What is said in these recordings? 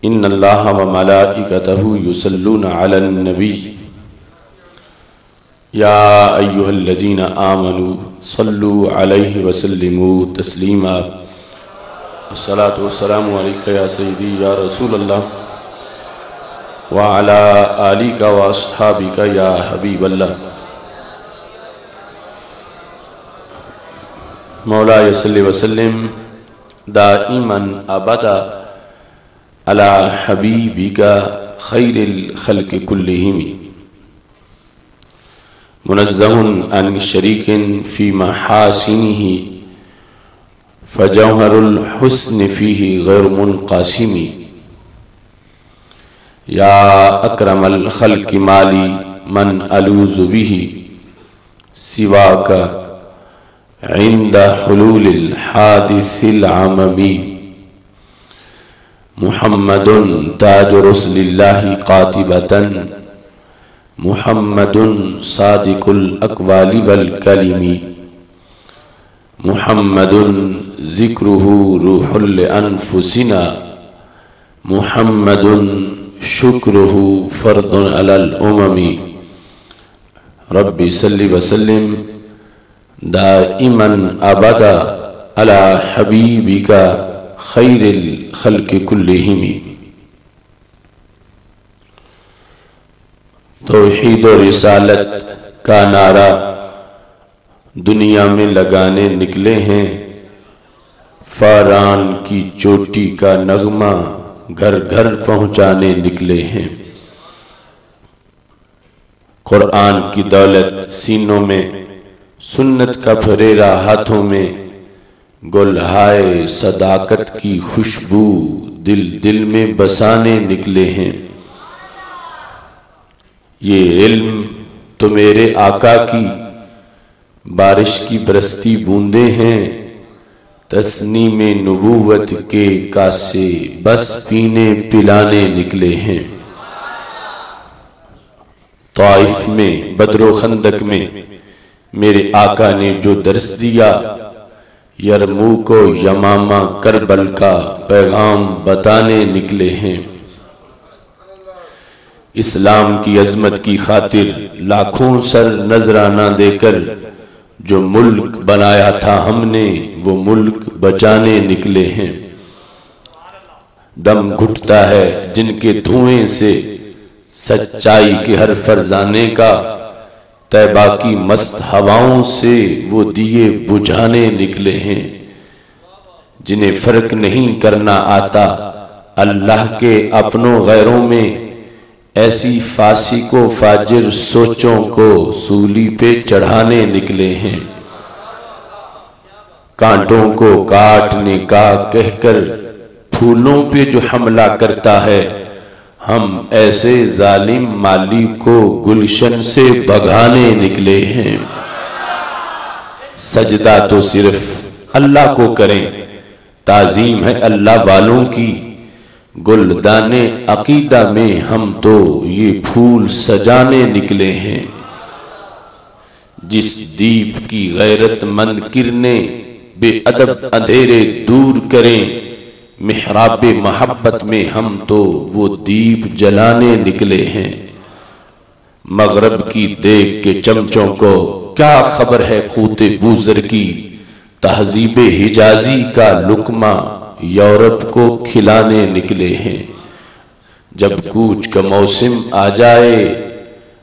इन्नल्लाह व मलाइकतहु युसल्लूना अलन नबी या अय्युहल्लज़ीना आमनू सल्लू अलैहि व सल्लिमू तस्लीमा। अस्सलातु वस्सलामु अलैका या सय्यदी या रसूलल्लाह व अला आलिका व अस्हाबिका या हबीबल्लाह। मौलाया सल्लि व सल्लिम दाइमन अबदा अला हबीबिका खैरिल खल्क़ि कुल्लिहिम मुनज़्ज़हुन अन शरीकिन फ़ी महासिनिही फ़जौहरुल हुस्न फ़ीही गैर मुनक़ासिमी। या अक्रमल खल्क़ि माली मन अलूज़ु बिही सिवाका इंद हुलूलिल हादिसिल आममी। मुहम्मदुन ताजु रसूलिल्लाहि क़ातिबतन मुहम्मदुन सादिकुल अक़वालि वल कलिमी। मुहम्मदुन ज़िक्रुहु रूहुल अनफुसिना मुहम्मदुन शुक्रुहु फ़र्दुन अलल उममी। रब्बि सल्लि व सल्लिम दाइमन अबदा अला हबीबिका खैरिल खल्क़ि कुल्लिहिम। तौहीद और रिसालत का नारा दुनिया में लगाने निकले हैं, फ़ारान की चोटी का नगमा घर घर पहुँचाने निकले हैं। कुरान की दौलत सीनों में, सुन्नत का फरेरा हाथों में, गुलहाए सदाकत की खुशबू दिल दिल में बसाने निकले हैं। ये इल्म तो मेरे आका की बारिश की बरसती बूंदे हैं, तस्नीम नबूवत के कासे बस पीने पिलाने निकले हैं। ताइफ में, बद्रो खंदक में मेरे आका ने जो दर्स दिया, यरमूक को यमामा करबल का पैगाम बताने निकले हैं। इस्लाम की अजमत की खातिर लाखों सर नजराना देकर जो मुल्क बनाया था हमने, वो मुल्क बचाने निकले हैं। दम घुटता है जिनके धुएं से सच्चाई के हर फरजाने का, तैबा की मस्त हवाओं से वो दिए बुझाने निकले हैं। जिन्हें फर्क नहीं करना आता अल्लाह के अपनों गैरों में, ऐसी फासिको फाजिर सोचों को सूली पे चढ़ाने निकले हैं। कांटों को काटने का कहकर फूलों पे जो हमला करता है, हम ऐसे जालिम माली को गुलशन से भगाने निकले हैं। सजदा तो सिर्फ अल्लाह को करें, ताजीम है अल्लाह वालों की। गुलदाने अकीदा में हम तो ये फूल सजाने निकले हैं। जिस दीप की गैरतमंद किरणें बेअदब अंधेरे दूर करें, मिहराबे मोहब्बत में हम तो वो दीप जलाने निकले हैं। मगरब की देख के चमचों को क्या खबर है खूते बूजर की, तहजीबे हिजाजी का लुकमा यूरोप को खिलाने निकले हैं। जब कूच का मौसम आ जाए,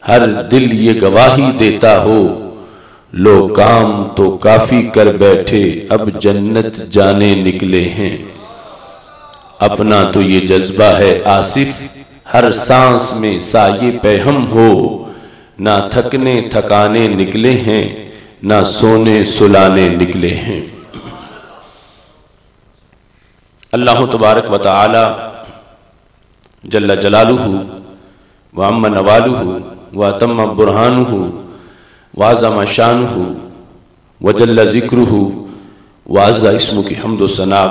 हर दिल ये गवाही देता हो, लो काम तो काफी कर बैठे अब जन्नत जाने निकले हैं। अपना तो ये जज्बा है आसिफ, हर सांस में साये पे हम हो, ना थकने थकाने निकले हैं, ना सोने सुलाने निकले हैं। अल्लाह तबारक व तआला जल्ल जलालुहु व अम्मा नवालुहु व अतम्मा बुरहानुहु व अज़्ज़म शानुहु व जल्ल ज़िक्रुहु व अज़्ज़ा इस्मुहु की हम्द व सना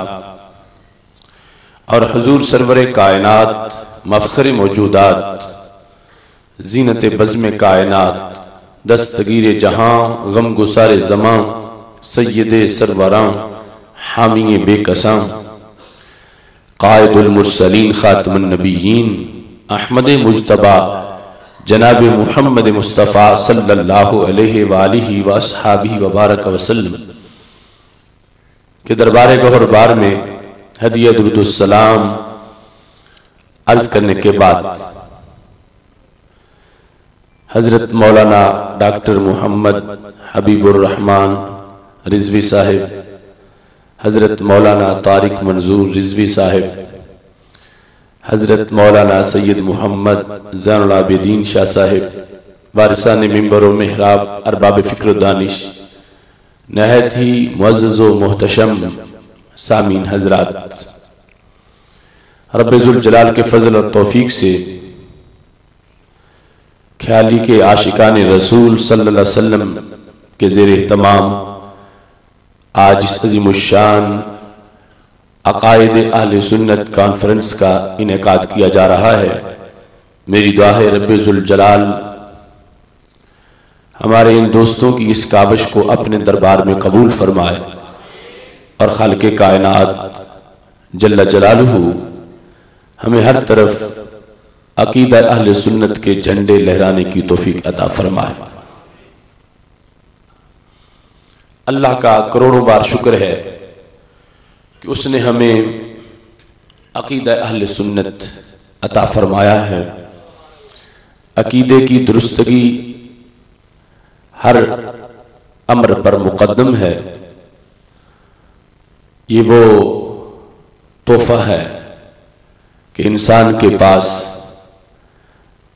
और हुजूर सरवर कायनात, मफ़ख़र मौजूदात, ज़ीनत बज़्म कायनात, दस्तगीर जहां, गम गुसार ज़मां, सय्यद सरवरां, हामी बेकसां, कायदुल मुरसलीन खातमुन नबिय्यीन अहमद मुज्तबा जनाब मुहम्मद मुस्तफ़ा सल्लल्लाहु अलैहि वालिहि व अस्हाबिहि व बारक वसल्लम के दरबार गौहरबार में हदिया दुरूदुस्सलाम अर्ज करने के बाद हजरत मौलाना डॉक्टर मोहम्मद हबीबुर रहमान रिजवी साहिब, हजरत मौलाना तारिक मंजूर रिजवी साहिब, हजरत मौलाना सैयद मोहम्मद ज़ैनुल आबिदीन शाह साहिब, वारिसान मिंबर व मेहराब अरबाब फ़िक्र दानिश, नहायत ही मुअज़्ज़ज़ व मोहतशम सामीन हजरात, रब्बे ज़ुल जलाल के फजल और तौफीक से ख्याली के आशिकान रसूल सल्लल्लाहु अलैहि वसल्लम के ज़ेर एहतमाम आज इस अज़ीमुश्शान अक़ाइद अहले सुन्नत कॉन्फ्रेंस का इनेकाद किया जा रहा है। मेरी दुआ है रब्बे ज़ुल जलाल हमारे इन दोस्तों की इस काविश को अपने दरबार में कबूल फरमाए और खालिक़े कायनात जल्ला जलालुहु हमें हर तरफ अकीदा अहले सुन्नत के झंडे लहराने की तौफीक अता फरमाए। अल्लाह का करोड़ों बार शुक्र है कि उसने हमें अकीदा अहले सुन्नत अता फरमाया है। अकीदे की दुरुस्तगी हर अम्र पर मुकद्दम है। ये वो तोहफा है कि इंसान के पास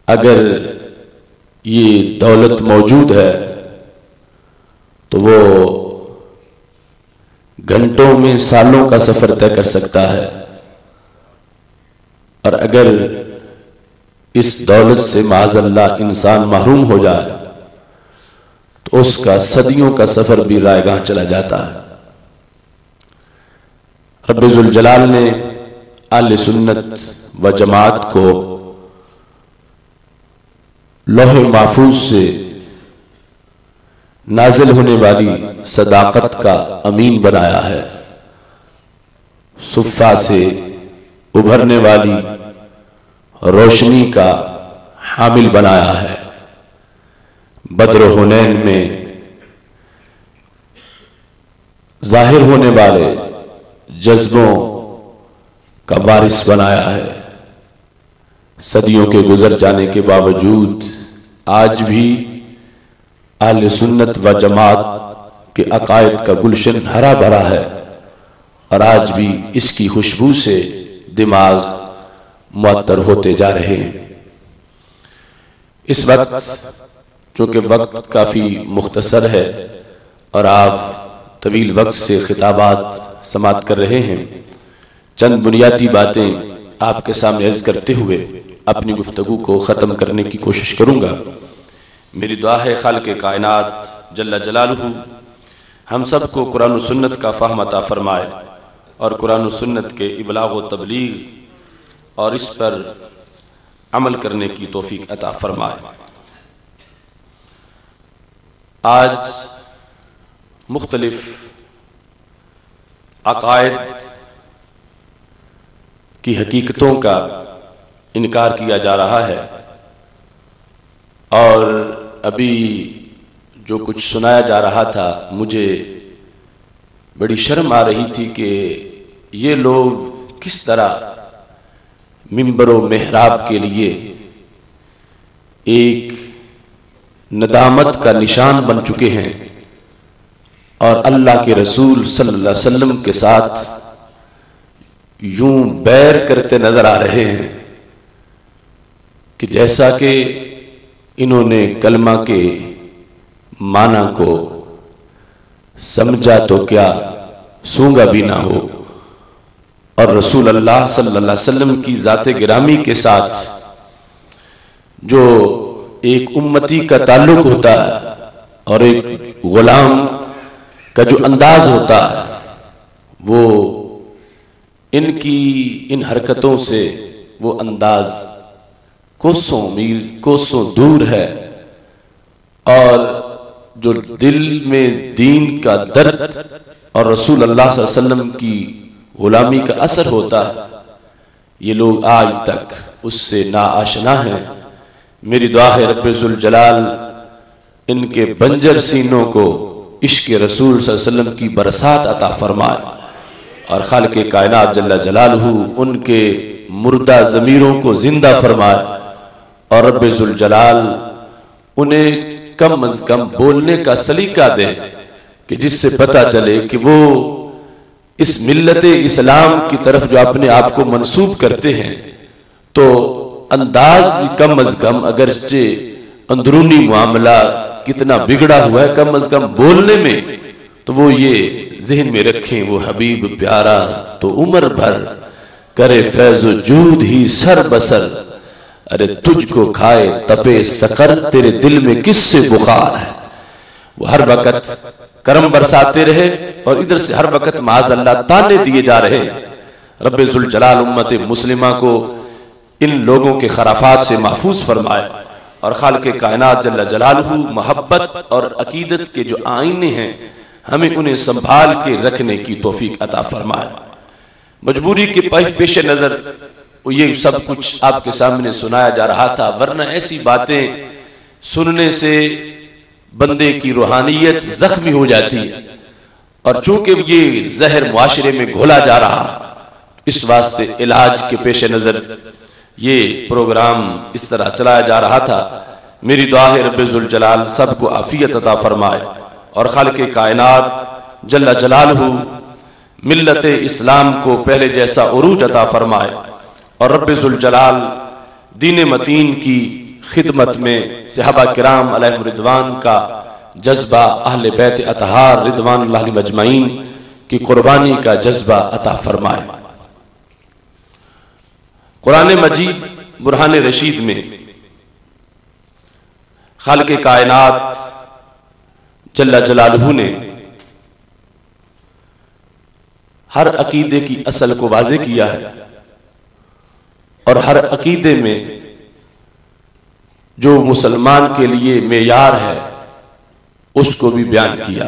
अगर ये दौलत मौजूद है तो वो घंटों में सालों का सफर तय कर सकता है, और अगर इस दौलत से माज़अल्लाह इंसान महरूम हो जाए तो उसका सदियों का सफर भी रायगाह चला जाता है। रब्बे ज़ुल जलाल ने अहले सुन्नत व जमात को लौहे महफूज से नाजिल होने वाली सदाकत का अमीन बनाया है, सुफ़ा से उभरने वाली रोशनी का हामिल बनाया है, बद्र हुनैन में जाहिर होने वाले जज्बों का वारिस बनाया है। सदियों के गुजर जाने के बावजूद आज भी अहले सुन्नत व जमात के अकायद का गुलशन हरा भरा है, और आज भी इसकी खुशबू से दिमाग मुअत्तर होते जा रहे हैं। इस वक्त चूँकि वक्त काफ़ी मुख्तसर है और आप तवील वक्त से खिताबात समात कर रहे हैं, चंद बुनियादी बातें आपके सामने अर्ज करते हुए अपनी गुफ्तगू को ख़त्म करने की कोशिश करूँगा। मेरी दुआ है खालिक़े कायनात जल्ला जलालुहु हम सब को कुरान व सुन्नत का फ़हम अता फरमाए और कुरान व सुन्नत के इबलाग व तबलीग और इस पर अमल करने की तौफीक अता फरमाए। आज मुख्तलिफ अक़ायद की हकीकतों का इनकार किया जा रहा है, और अभी जो कुछ सुनाया जा रहा था मुझे बड़ी शर्म आ रही थी कि ये लोग किस तरह मिंबर व मेहराब के लिए एक नदामत का निशान बन चुके हैं और अल्लाह के रसूल सल्लल्लाहु अलैहि वसल्लम के साथ यूं बैर करते नजर आ रहे हैं कि जैसा कि इन्होंने कलमा के माना को समझा तो क्या सूंगा भी ना हो, और रसूल अल्लाह सल्लल्लाहु अलैहि वसल्लम की ज़ाते गिरामी के साथ जो एक उम्मती का ताल्लुक होता है और एक गुलाम का जो अंदाज होता है वो इनकी इन हरकतों से वो अंदाज कोसों मील कोसों दूर है, और जो दिल में दीन का दर्द और रसूल अल्लाह सल्लल्लाहु अलैहि वसल्लम की गुलामी का असर होता है ये लोग आज तक उससे नाआशना हैं। मेरी दुआ है रब्बे जुल जलाल इनके बंजर सीनों को इश्क रसूल सल्लल्लाहु अलैहि वसल्लम की बरसात अता फरमाए और खालिक़े कायनात जल्ला जलालहू उनके मुर्दा ज़मीरों को जिंदा फरमाए और रब्बे जुल जलाल उन्हें कम अज कम बोलने का सलीका दे कि जिससे पता चले कि वो इस मिल्लत इस्लाम की तरफ जो अपने आप को मंसूब करते हैं तो अंदाज भी कम अज कम, अगरचे अंदरूनी मामला कितना बिगड़ा हुआ है, कम अज कम बोलने में तो वो ये ज़हन में रखें वो हबीब प्यारा तो उम्र भर करे फैज़ो जूद ही सर बसर। अरे तुझको खाए तपे सकर तेरे दिल में किससे बुखार है। वो हर वक्त करम बरसाते रहे और इधर से हर वक्त माज़ अल्लाह ताने दिए जा रहे। रब्बे जुल जलाल उम्मत मुस्लिमा को इन लोगों के खराफात से महफूज फरमाए और खालिक़े कायनात जल्ला जलालहू मोहब्बत और अकीदत के जो आईने हैं हमें उन्हें संभाल के रखने की तौफीक अता फरमाए। मजबूरी के पेश नज़र ये सब कुछ आपके सामने सुनाया जा रहा था, वरना ऐसी बातें सुनने से बंदे की रूहानियत जख्मी हो जाती है और चूंकि ये जहर मुआशरे में घोला जा रहा, इस वास्ते इलाज के पेश नज़र ये प्रोग्राम इस तरह चलाया जा रहा था। मेरी दुआ है रब्बे जुल जलाल सबको आफियत अता फरमाए और खालिक़े कायनात जल्ला जलालहू मिल्लत इस्लाम को पहले जैसा उरूज अता फरमाए और रब्बे जुल जलाल दीन मतीन की खिदमत में सहाबा किराम अलैहिम रिदवान का जज्बा, अहले बैत अतहार रिदवानुल्लाह अलैहिम अजमईन की कुर्बानी का जज्बा अता फरमाए। कुरान मजीद बुरहान रशीद में खालिक़े कायनात जल्ला जलालहू ने हर अकीदे की असल को वाज़े किया है और हर अकीदे में जो मुसलमान के लिए मेयार है उसको भी बयान किया।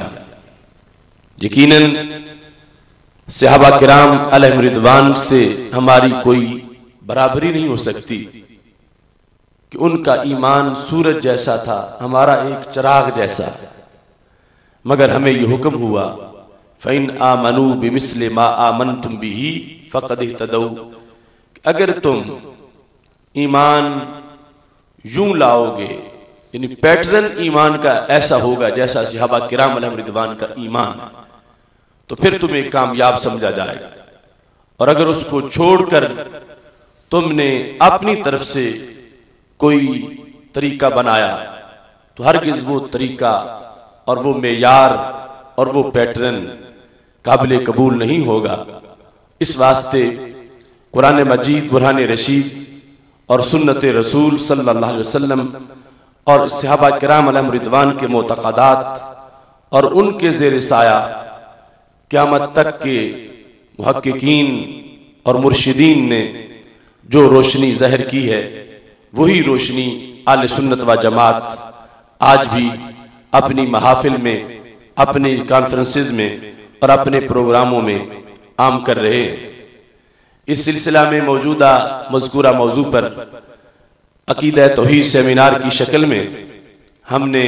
यकीनन सहाबा किराम अलैहिम रिदवान से हमारी कोई बराबरी नहीं हो सकती कि उनका ईमान सूरज जैसा था, हमारा एक चिराग जैसा, मगर हमें यह हुक्म हुआ फ़इन आमनू बिमिस्ले मा आमनतुम बिही फ़क़द इह्तदौ, अगर तुम ईमान यूं लाओगे यानी पैटर्न ईमान का ऐसा होगा जैसा सहाबा किराम अलैहिम रिदवान का ईमान, तो फिर तुम्हें कामयाब समझा जाएगा। और अगर उसको छोड़कर तुमने अपनी तरफ से कोई तरीका बनाया तो हरगिज वो तरीका और वो मेयार और वो पैटर्न काबिल कबूल नहीं होगा। इस वास्ते कुरान मजीद बुरहान रशीद और सुन्नत रसूल सल्लल्लाहु अलैहि वसल्लम और सहाबा किराम अलैहिम रिदवान के मोतक़दात और उनके ज़ेर साया क़यामत तक के मुहक्किकीन और मुर्शिदीन ने जो रोशनी ज़हर की है वही रोशनी आले सुन्नत व जमात आज भी अपनी महाफिल में, अपने कॉन्फ्रेंसेस में और अपने प्रोग्रामों में आम कर रहे हैं। इस सिलसिला में मौजूदा मज़कूरा मौजू पर अकीदा तौहीद सेमिनार की शक्ल में हमने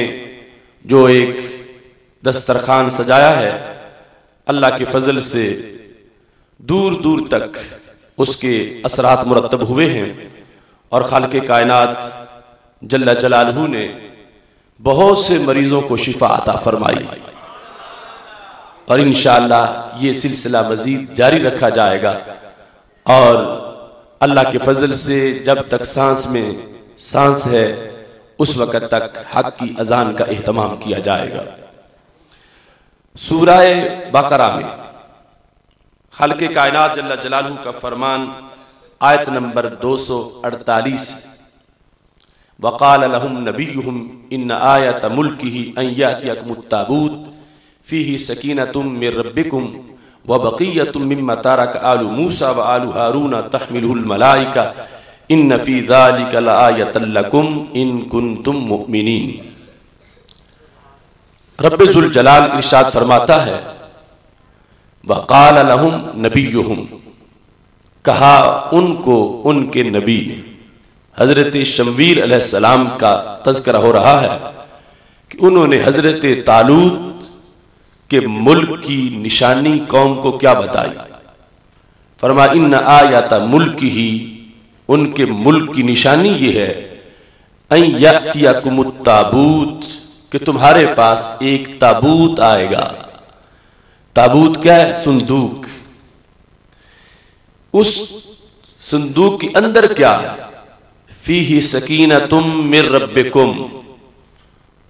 जो एक दस्तरखान सजाया है, अल्लाह के फजल से दूर दूर तक उसके असरात मुरतब हुए हैं और खालिक़े कायनात जल्ला जलालहू ने बहुत से मरीजों को शिफा अता फरमाई और इंशाअल्लाह ये सिलसिला मजीद जारी रखा जाएगा और अल्लाह के फजल से जब तक सांस में सांस है उस वक़्त तक हक की अजान का एहतमाम किया जाएगा। सूरह बकरा में खालिक़े कायनात जल्ला जलालहू का फरमान आयत नंबर 248, वक़ाल लहुम नबियुहुम इन्न आयत मुल्किही अन यातियकुमुत ताबूत फीही सकीनतुम मिर रब्बिकुम व बक़िय्यतुम मिम्मा तरक आलु मूसा व आलु हारून तहमिलुहुल मलाइका इन्न फी ज़ालिका लआयतन लकुम इन कुंतुम मुमिनीन। रब्बे ज़ुल जलाल इरशाद फरमाता है वक़ाल लहुम नबियुहुम, कहा उनको उनके नबी ने, हजरत शमवीर अलैहिस्सलाम का तज़किरा हो रहा है कि उन्होंने हजरत तालूत के मुल्क की निशानी कौम को क्या बताई। फरमा इन्ना आयता मुल्क ही, उनके मुल्क की निशानी ये है अन यअतियकुमुत ताबूत, कि तुम्हारे पास एक ताबूत आएगा। ताबूत क्या है? संदूक। उस संदूक के अंदर क्या है? फीही सकीनतुम मिर रब्बिकुम,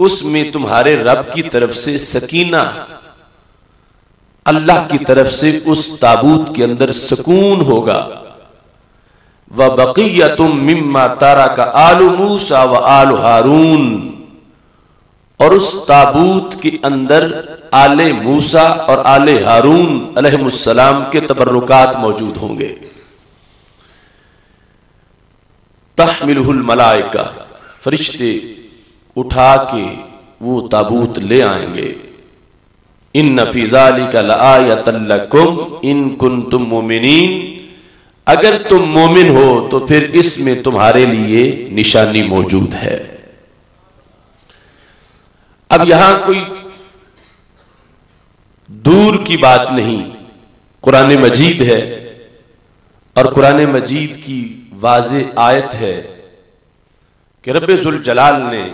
उसमें तुम्हारे रब की तरफ से सकीना, अल्लाह की तरफ से उस ताबूत के अंदर सुकून होगा। व बक़ियतुम मिम्मा तारका आलु मूसा व आलु हारून, और उस ताबूत के अंदर आले मूसा और आले हारून अलैहिमुस्सलाम के तबर्रुकात मौजूद होंगे। तहमिलुहुल मलाइका, फरिश्ते उठा के वो ताबूत ले आएंगे। इन्न फी ज़ालिका लआयतन लकुम इन कुंतुम मुमिनीन, अगर तुम मोमिन हो तो फिर इसमें तुम्हारे लिए निशानी मौजूद है। अब यहां कोई दूर की बात नहीं, कुरान मजीद है और कुरान मजीद की वाज़े आयत है कि रब्बे ज़ुल जलाल ने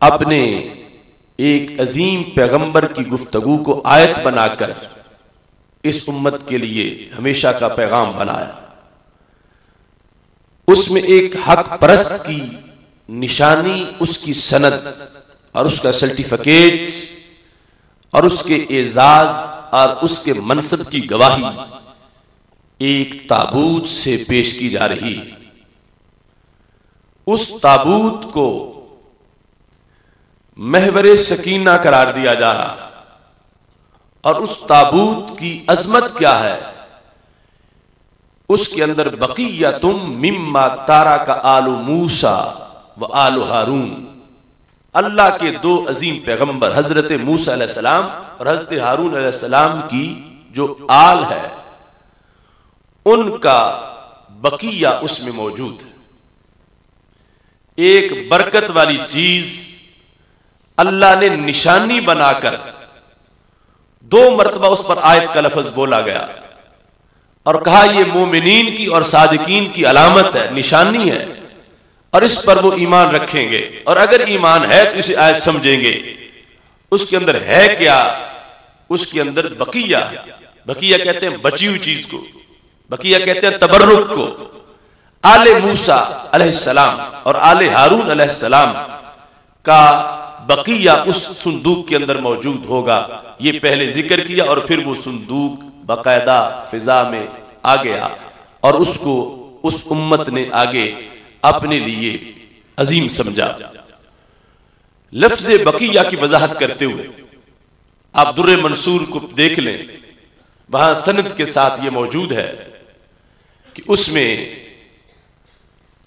अपने एक अजीम पैगंबर की गुफ्तगू को आयत बनाकर इस उम्मत के लिए हमेशा का पैगाम बनाया। उसमें एक हक परस्त की निशानी, उसकी सनद और उसका सर्टिफिकेट और उसके एजाज और उसके मनसब की गवाही एक ताबूत से पेश की जा रही है। उस ताबूत को महवरे सकीना करार दिया जा रहा, और उस ताबूत की अजमत क्या है? उसके अंदर बक़ियतुम मिम्मा तारका आलु मूसा व आलु हारून, अल्लाह के दो अजीम पैगंबर हजरत मूसा अलैहिस्सलाम और हजरत हारून अलैहिस्सलाम की जो आल है उनका बकिया उसमें मौजूद है। एक बरकत वाली चीज अल्लाह ने निशानी बनाकर 2 मरतबा उस पर आयत का लफ्ज बोला गया और कहा यह मोमिनीन की और सादिकीन की अलामत है, निशानी है, और इस पर वो ईमान रखेंगे। और अगर ईमान है तो इसे आयत समझेंगे। उसके अंदर है क्या? उसके अंदर बकिया है। बकिया कहते हैं बची हुई चीज को, बकिया कहते हैं तबर्रुक को। आले मूसा अलैहिस्सलाम और आले हारून अलैहिस्सलाम का बकिया उस संदूक के अंदर मौजूद होगा। ये पहले जिक्र किया और फिर वो संदूक बाकायदा फिजा में आ गया और उसको उस उम्मत ने आगे अपने लिए अजीम समझा। लफ्ज बकिया की वजाहत करते हुए आप दुर्रे मंसूर को देख लें, वहां सनद के साथ ये मौजूद है कि उसमें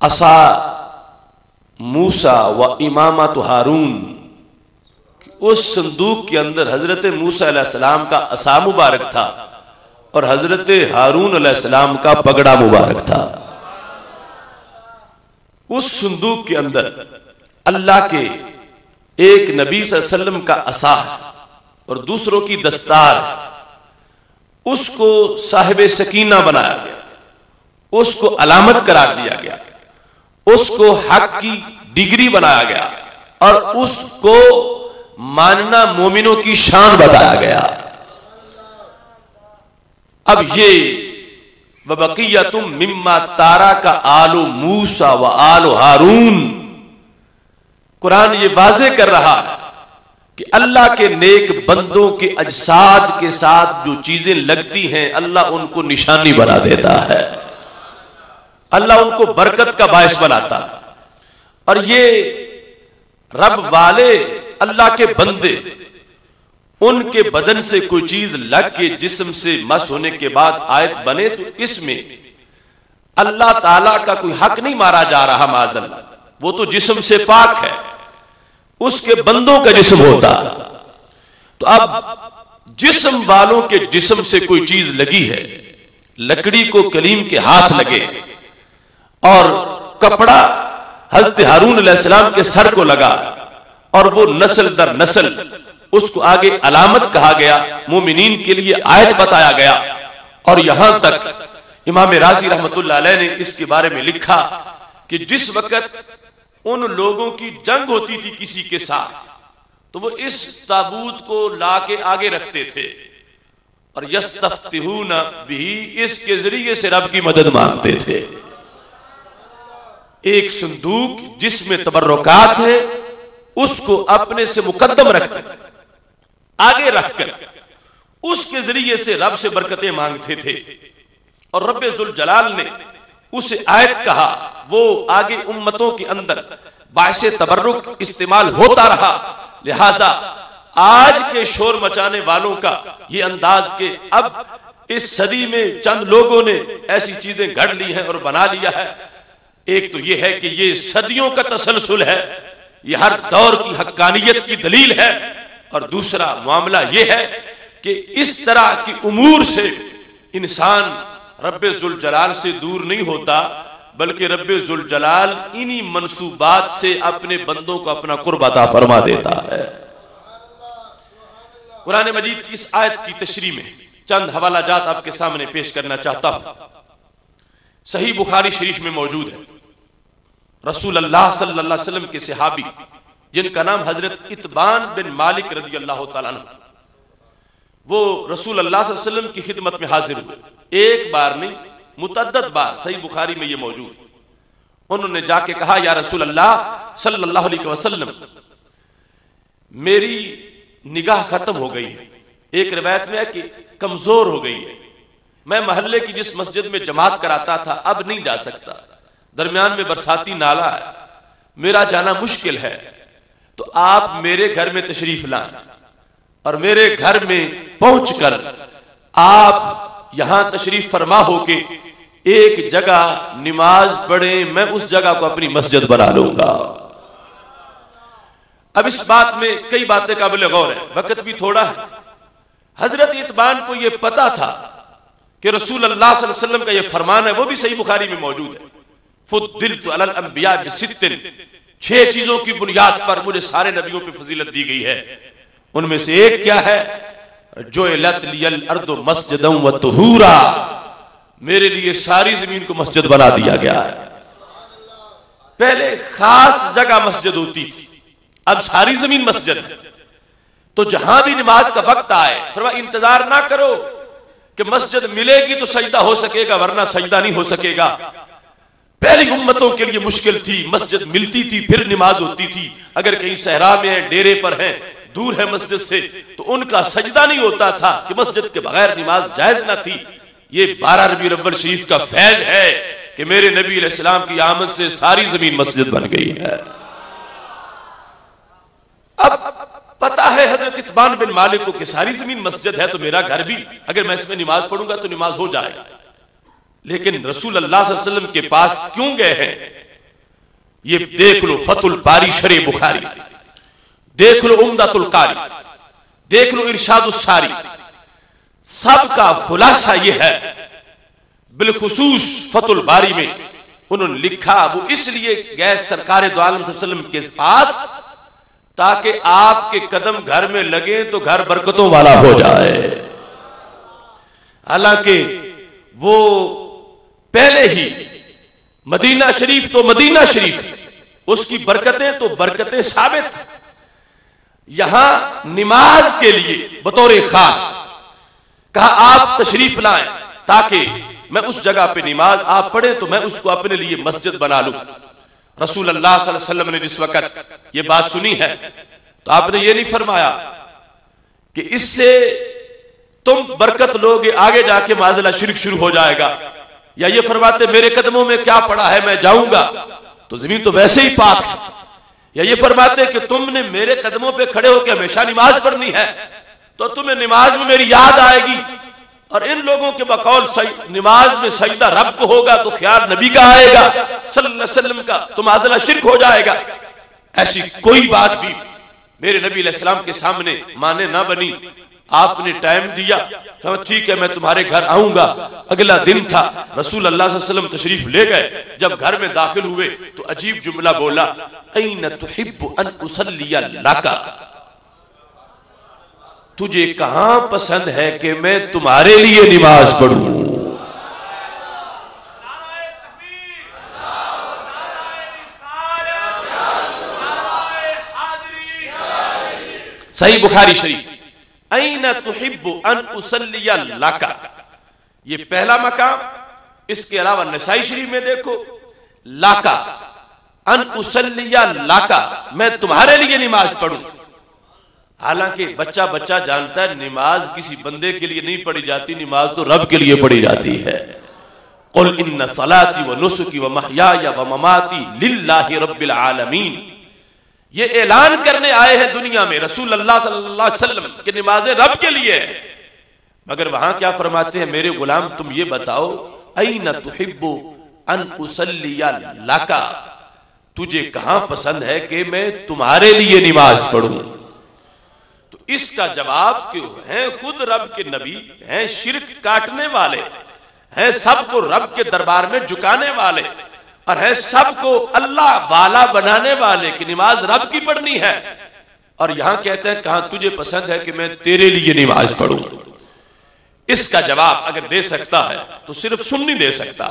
असा मूसा व इमामत हारून, उस संदूक के अंदर हजरत मूसा अलैहिस्सलाम का असा मुबारक था और हजरत हारून अलैहिस्सलाम का पगड़ा मुबारक था। उस संदूक के अंदर अल्लाह के एक नबी सल्लल्लाहु अलैहि वसल्लम का असा और दूसरों की दस्तार, उसको साहिब सकीना बनाया गया, उसको अलामत करार दिया गया, उसको हक की डिग्री बनाया गया और उसको मानना मोमिनों की शान बताया गया। अब ये वबकियतुम मिम्मा तारका आलु मूसा व आलु हारून, कुरान ये वाज़े कर रहा है कि अल्लाह के नेक बंदों के अजसाद के साथ जो चीजें लगती हैं अल्लाह उनको निशानी बना देता है, अल्लाह उनको बरकत का बायस बनाता है। और ये रब वाले अल्लाह के बंदे, उनके बदन से कोई चीज लग के जिस्म से मस होने के बाद आयत बने तो इसमें अल्लाह ताला का कोई हक नहीं मारा जा रहा, माज़अल्लाह, वो तो जिस्म से पाक है, उसके बंदों का जिस्म होता। तो अब जिस्म वालों के जिस्म से कोई चीज लगी है, लकड़ी को कलीम के हाथ लगे और कपड़ा हजरत हारून अलैहिस्सलाम के सर को लगा और वो नस्ल दर नस्ल उसको आगे अलामत कहा गया, मोमिनीन के लिए आयत बताया गया। और यहां तक इमाम राजी रहमतुल्लाह अलैह ने इसके बारे में लिखा कि जिस वक्त उन लोगों की जंग होती थी किसी के साथ तो वो इस ताबूत को लाके आगे रखते थे और यस्तफ्तिहूना बिही, इसके जरिए से रब की मदद मांगते थे। एक संदूक जिसमें तबर्रुकात है उसको अपने से मुकद्दम रखते, आगे रखकर उसके जरिए से रब से बरकतें मांगते थे। और रब्बे जुल जलाल ने उसे आयत कहा, वो आगे उम्मतों के अंदर बाइसे तबर्रुक इस्तेमाल होता रहा। लिहाजा आज के शोर मचाने वालों का ये अंदाज के अब इस सदी में चंद लोगों ने ऐसी चीजें गढ़ ली हैं और बना लिया है। एक तो ये है कि ये सदियों का तसलसल है, ये हर दौर की हक्कानियत की दलील है। और दूसरा मामला ये है कि इस तरह की उमूर से इंसान रब्बे जुल जलाल से दूर नहीं होता, बल्कि रब्बे जुल जलाल इन्हीं मंसूबात से अपने बंदों को अपना कुर्ब अता फरमा देता है। कुरान मजीद की इस आयत की तशरीह में चंद हवाला जात आपके सामने पेश करना चाहता हूं। सही बुखारी शरीफ में मौजूद है, रसूल अल्लाह सल्लल्लाहु अलैहि वसल्लम के सहाबी जिनका नाम हजरत इतबान बिन मालिक रदी अल्लाह तआला अन्हु, वो रसूल अल्लाह सल्लल्लाहु अलैहि वसल्लम की खिदमत में हाजिर हुए। एक बार नहीं, मुतअद्दिद बार, सही बुखारी में ये मौजूद। उन्होंने जाके कहा, या रसूल अल्लाह सल्लल्लाहु अलैहि वसल्लम, मेरी निगाह खत्म हो गई है। एक रिवायत में है कि कमजोर हो गई है। मैं मोहल्ले की जिस मस्जिद में जमात कराता था अब नहीं जा सकता, दरमियान में बरसाती नाला है, मेरा जाना मुश्किल है, तो आप मेरे घर में तशरीफ लाएं और मेरे घर में पहुंचकर आप यहां तशरीफ फरमा होके एक जगह नमाज पढ़े, मैं उस जगह को अपनी मस्जिद बना लूंगा। अब इस बात में कई बातें काबिल गौर है, वक्त भी थोड़ा है। हजरत इतबान को यह पता था कि रसूल अल्लाह सल्लल्लाहु अलैहि वसल्लम का यह फरमान है, वो भी सही बुखारी में मौजूद है, फुद्दिलतु अलल अंबिया बिसित्तिन, 6 चीजों की बुनियाद पर मुझे सारे नबियों पे फजीलत दी गई है। उनमें से एक क्या है, जुइलत लियल अर्दु मस्जिदन व तुहूरा, मेरे लिए सारी जमीन को मस्जिद बना दिया गया है। पहले खास जगह मस्जिद होती थी, अब सारी जमीन मस्जिद है। तो जहां भी नमाज का वक्त आए, फरमाया इंतजार ना करो कि मस्जिद मिलेगी तो सजदा हो सकेगा, वरना सजदा नहीं हो सकेगा। पहली उम्मतों के लिए मुश्किल थी, मस्जिद मिलती थी फिर नमाज होती थी। अगर कहीं सहरा में है, डेरे पर है, दूर है मस्जिद से, तो उनका सजदा नहीं होता था कि मस्जिद के बगैर नमाज जायज ना थी। ये 12 रबीउल अव्वल शरीफ का फैज है कि मेरे नबी अलैहिस्सलाम की आमद से सारी जमीन मस्जिद बन गई है। अब पता है हजरत इत्बान बिन मालिक को कि सारी जमीन मस्जिद है, तो मेरा घर भी अगर मैं इसमें नमाज पढ़ूंगा तो नमाज हो जाएगा। लेकिन रसूल अल्लाह सल्लल्लाहु अलैहि वसल्लम के पास क्यों गए हैं, ये देख लो फतुल बारी शरे बुखारी, देख लो उम्दतुल कारी, देख लो इरशादुस सारी, सबका खुलासा यह है। बिलखुसूस फतुल बारी में उन्होंने लिखा, वो इसलिए गए सरकार दो आलम सल्लल्लाहु अलैहि वसल्लम के पास ताकि आपके कदम घर में लगे तो घर बरकतों वाला हो जाए। हालांकि वो पहले ही मदीना शरीफ तो मदीना शरीफ, उसकी बरकतें तो बरकतें साबित। यहां नमाज के लिए बतौर खास कहा आप तशरीफ लाएं ताकि मैं उस जगह पे नमाज आप पढ़े तो मैं उसको अपने लिए मस्जिद बना लूं। रसूल अल्लाह सल्लल्लाहु अलैहि वसल्लम ने जिस वक्त ये बात सुनी है तो आपने ये नहीं फरमाया कि इससे तुम बरकत लोगे, आगे जाके माज़िला शिरक शुरू हो जाएगा, या ये फरमाते मेरे कदमों में क्या पड़ा है मैं जाऊंगा तो जमीन तो वैसे ही पाक है, या ये फरमाते कि तुमने मेरे कदमों पे खड़े होकर हमेशा नमाज पढ़नी है तो तुम्हें नमाज में मेरी याद आएगी। और इन लोगों के बकौल नमाज में सजदा रब को होगा तो ख्याल नबी का आएगा सल्लल्लाहु अलैहि वसल्लम का, तो माज़िला शिरक हो जाएगा। ऐसी कोई बात भी मेरे नबी अलैहिस्सलाम के सामने माने ना बनी। आपने टाइम दिया, ठीक है मैं तुम्हारे घर आऊंगा। अगला दिन था, रसूल अल्लाह सल्लल्लाहु अलैहि वसल्लम तशरीफ ले गए। जब घर में दाखिल हुए तो अजीब जुमला बोला, ऐन तुहिब्बु अन उसल्लिया लका, तुझे कहां पसंद है कि मैं तुम्हारे लिए नमाज पढ़ूं। सही बुखारी शरीफ, ऐना तुहिब्बु अन उसल्लिया लका, ये पहला मकाम। इसके अलावा नसाई शरीफ में देखो, लाका अन उसल्लिया लाका, मैं तुम्हारे लिए नमाज पढ़ूं। हालांकि बच्चा बच्चा जानता है नमाज किसी बंदे के लिए नहीं पढ़ी जाती, नमाज तो रब के लिए पढ़ी जाती है। कुल इन्ना सलाती व नुसुकी व महयाया व ममाती लिल्लाहि रब्बिल आलमीन, ये ऐलान करने आए हैं दुनिया में रसूल अल्लाह सल्लल्लाहु अलैहि वसल्लम कि नमाजें रब के लिए है। मगर वहां क्या फरमाते हैं, मेरे गुलाम तुम ये बताओ, ऐना तुहिब्बु अन उसल्लिया लका, तुझे कहां पसंद है कि मैं तुम्हारे लिए नमाज पढ़ूं। तो इसका जवाब क्यों है, खुद रब के नबी हैं, शिर्क काटने वाले हैं, सबको रब के दरबार में झुकाने वाले, और है सबको अल्लाह वाला बनाने वाले कि नमाज रब की पढ़नी है। और यहां कहते हैं कहां तुझे पसंद है कि मैं तेरे लिए नमाज पढ़ूं। इसका जवाब अगर दे सकता है तो सिर्फ सुन्नी दे सकता,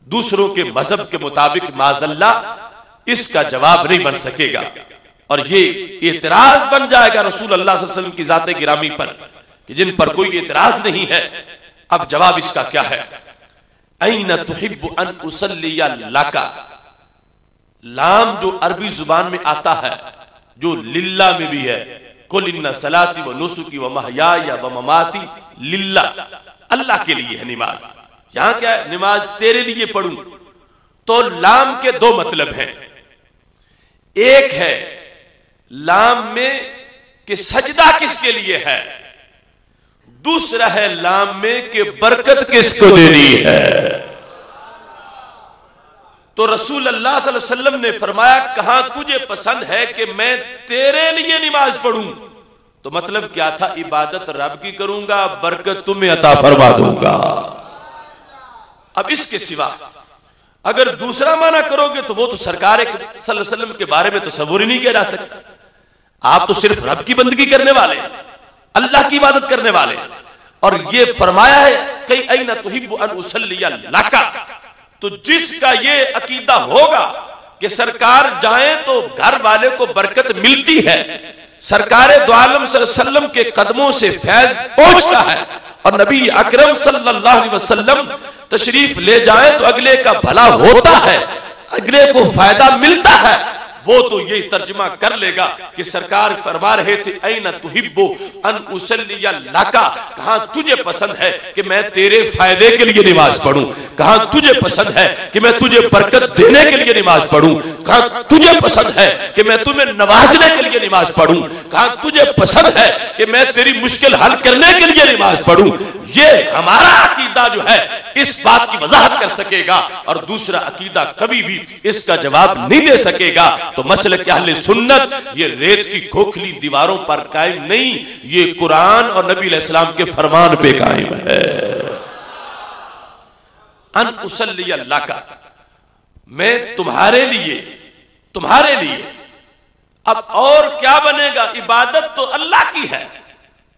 दूसरों के मजहब के मुताबिक माज़अल्लाह इसका जवाब नहीं बन सकेगा। और ये एतराज बन जाएगा रसूल अल्लाह सल्लल्लाहु अलैहि वसल्लम की जाते गिरामी पर, कि जिन पर कोई एतराज नहीं है। अब जवाब इसका क्या है, ऐना तुहिब्बु अन उसल्लिया लका, लाम जो अरबी जुबान में आता है, जो लिल्ला में भी है, कुल इन्ना सलाती व नुसुकी व महयाया व ममाती लिल्ला, अल्लाह के लिए है नमाज। यहां क्या है, नमाज तेरे लिए पढ़ूं। तो लाम के दो मतलब हैं, एक है लाम में कि सजदा किसके लिए है, दूसरा है लाम में कि बरकत किसको देनी है। तो रसूल अल्लाह सल्लल्लाहु अलैहि वसल्लम ने फरमाया, कहां तुझे पसंद है कि मैं तेरे लिए नमाज पढ़ूं, तो मतलब क्या था, इबादत रब की करूंगा, बरकत तुम्हें अता फरमा दूंगा। अब इसके सिवा अगर दूसरा माना करोगे तो वो तो सरकार सल्लल्लाहु अलैहि वसल्लम के बारे में तसव्वुर ही नहीं किया जा सकता। आप तो सिर्फ रब की बंदगी करने वाले, अल्लाह की इबादत करने वाले। और ये फरमाया है कई ऐना तुहिब्बु अन उसल्लिया लका, तो जिसका ये अकीदा होगा कि सरकार जाए तो घर वाले को बरकत मिलती है, सरकार दो आलम सल्लल्लाहु अलैहि वसल्लम के कदमों से फैज पहुंचता है, और नबी अकरम सल्लल्लाहु अलैहि वसल्लम तशरीफ ले जाए तो अगले का भला होता है, अगले को फायदा मिलता है, वो तो ये तर्जुमा कर लेगा कि सरकार फरमा रहे थे, ऐना तुहिब्बु अन उसल्लिया लका, कहां तुझे पसंद है कि मैं तेरे फायदे के लिए नमाज पढ़ूं, कहां तुझे पसंद है कि मैं तुझे बरकत देने के लिए नमाज पढ़ूं, कहां तुझे पसंद है कि मैं तुम्हें नवाजने के लिए नमाज पढ़ूं, कहां तुझे पसंद है कि मैं तेरी मुश्किल हल करने के लिए नमाज पढ़ूं। ये हमारा अकीदा जो है इस बात की वजाहत कर सकेगा, और दूसरा अकीदा कभी भी इसका जवाब नहीं दे सकेगा। तो मसलक अहले सुन्नत ये रेत की खोखली दीवारों पर कायम नहीं, ये कुरान और नबी अलैहिस्सलाम के फरमान पे कायम है। अन उसल्लिया लका, मैं तुम्हारे लिए। अब और क्या बनेगा, इबादत तो अल्लाह की है,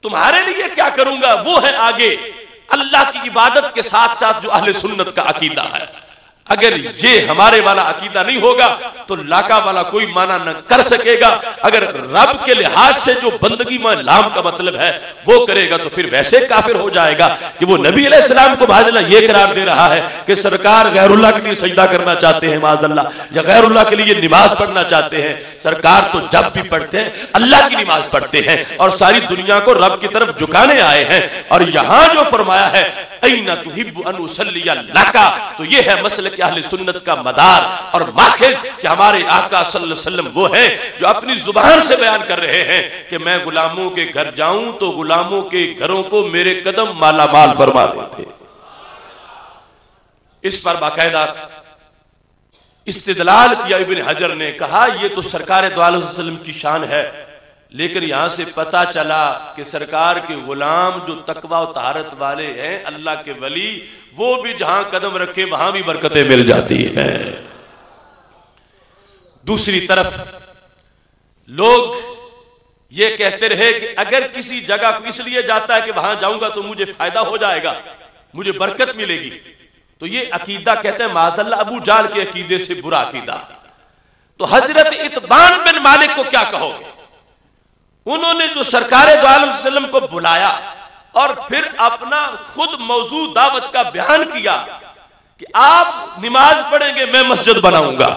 तुम्हारे लिए क्या करूंगा वो है आगे। अल्लाह की इबादत के साथ साथ जो अहले सुन्नत का अकीदा है, अगर ये हमारे वाला अकीदा नहीं होगा तो लाका वाला कोई माना न कर सकेगा। अगर रब के लिहाज से जो बंदगी में लाम का मतलब है वो करेगा तो फिर वैसे काफिर हो जाएगा कि वो नबी अलैहिस्सलाम को माज़अल्लाह ये करार दे रहा है कि सरकार गैरुल्लाह के लिए सजदा करना चाहते हैं माज़अल्लाह, या गैरुल्लाह के लिए नमाज पढ़ना चाहते हैं। सरकार तो जब भी पढ़ते हैं अल्लाह की नमाज पढ़ते हैं और सारी दुनिया को रब की तरफ झुकाने आए हैं। और यहां जो फरमाया है ऐना तुहिब्बु अन उसल्लिया लका, तो ये है मसलक अहले सुन्नत का मदार और माखिज कि हमारे आका सल्लल्लाहु अलैहि वसल्लम वो हैं जो अपनी जुबान से बयान कर रहे हैं कि मैं गुलामों के घर जाऊं तो गुलामों के घरों को मेरे कदम माला माल फरमा देते। इस पर बाकायदा इस्तिदलाल किया इब्न हजर ने, कहा यह तो सरकार दो आलम वसल्लम की शान है लेकिन यहां से पता चला कि सरकार के गुलाम जो तकवा और तहारत वाले हैं, अल्लाह के वली, वो भी जहां कदम रखे वहां भी बरकतें मिल जाती है। दूसरी तरफ लोग ये कहते रहे कि अगर किसी जगह को इसलिए जाता है कि वहां जाऊंगा तो मुझे फायदा हो जाएगा, मुझे बरकत मिलेगी, तो ये अकीदा कहते हैं माज़अल्लाह अबू जाल के अकीदे से बुरा अकीदा। तो हजरत इत्बान बिन मालिक को क्या कहोगे? उन्होंने जो सरकार दो आलम सल्लम को बुलाया और फिर अपना खुद मौजू दावत का बयान किया कि आप नमाज पढ़ेंगे, मैं मस्जिद बनाऊंगा।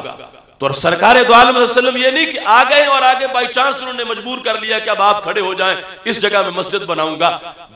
तो सरकार दो आलम सल्लम ये नहीं कि आ गए और आगे बाई चांस उन्होंने मजबूर कर लिया कि अब आप खड़े हो जाएं, इस जगह में मस्जिद बनाऊंगा।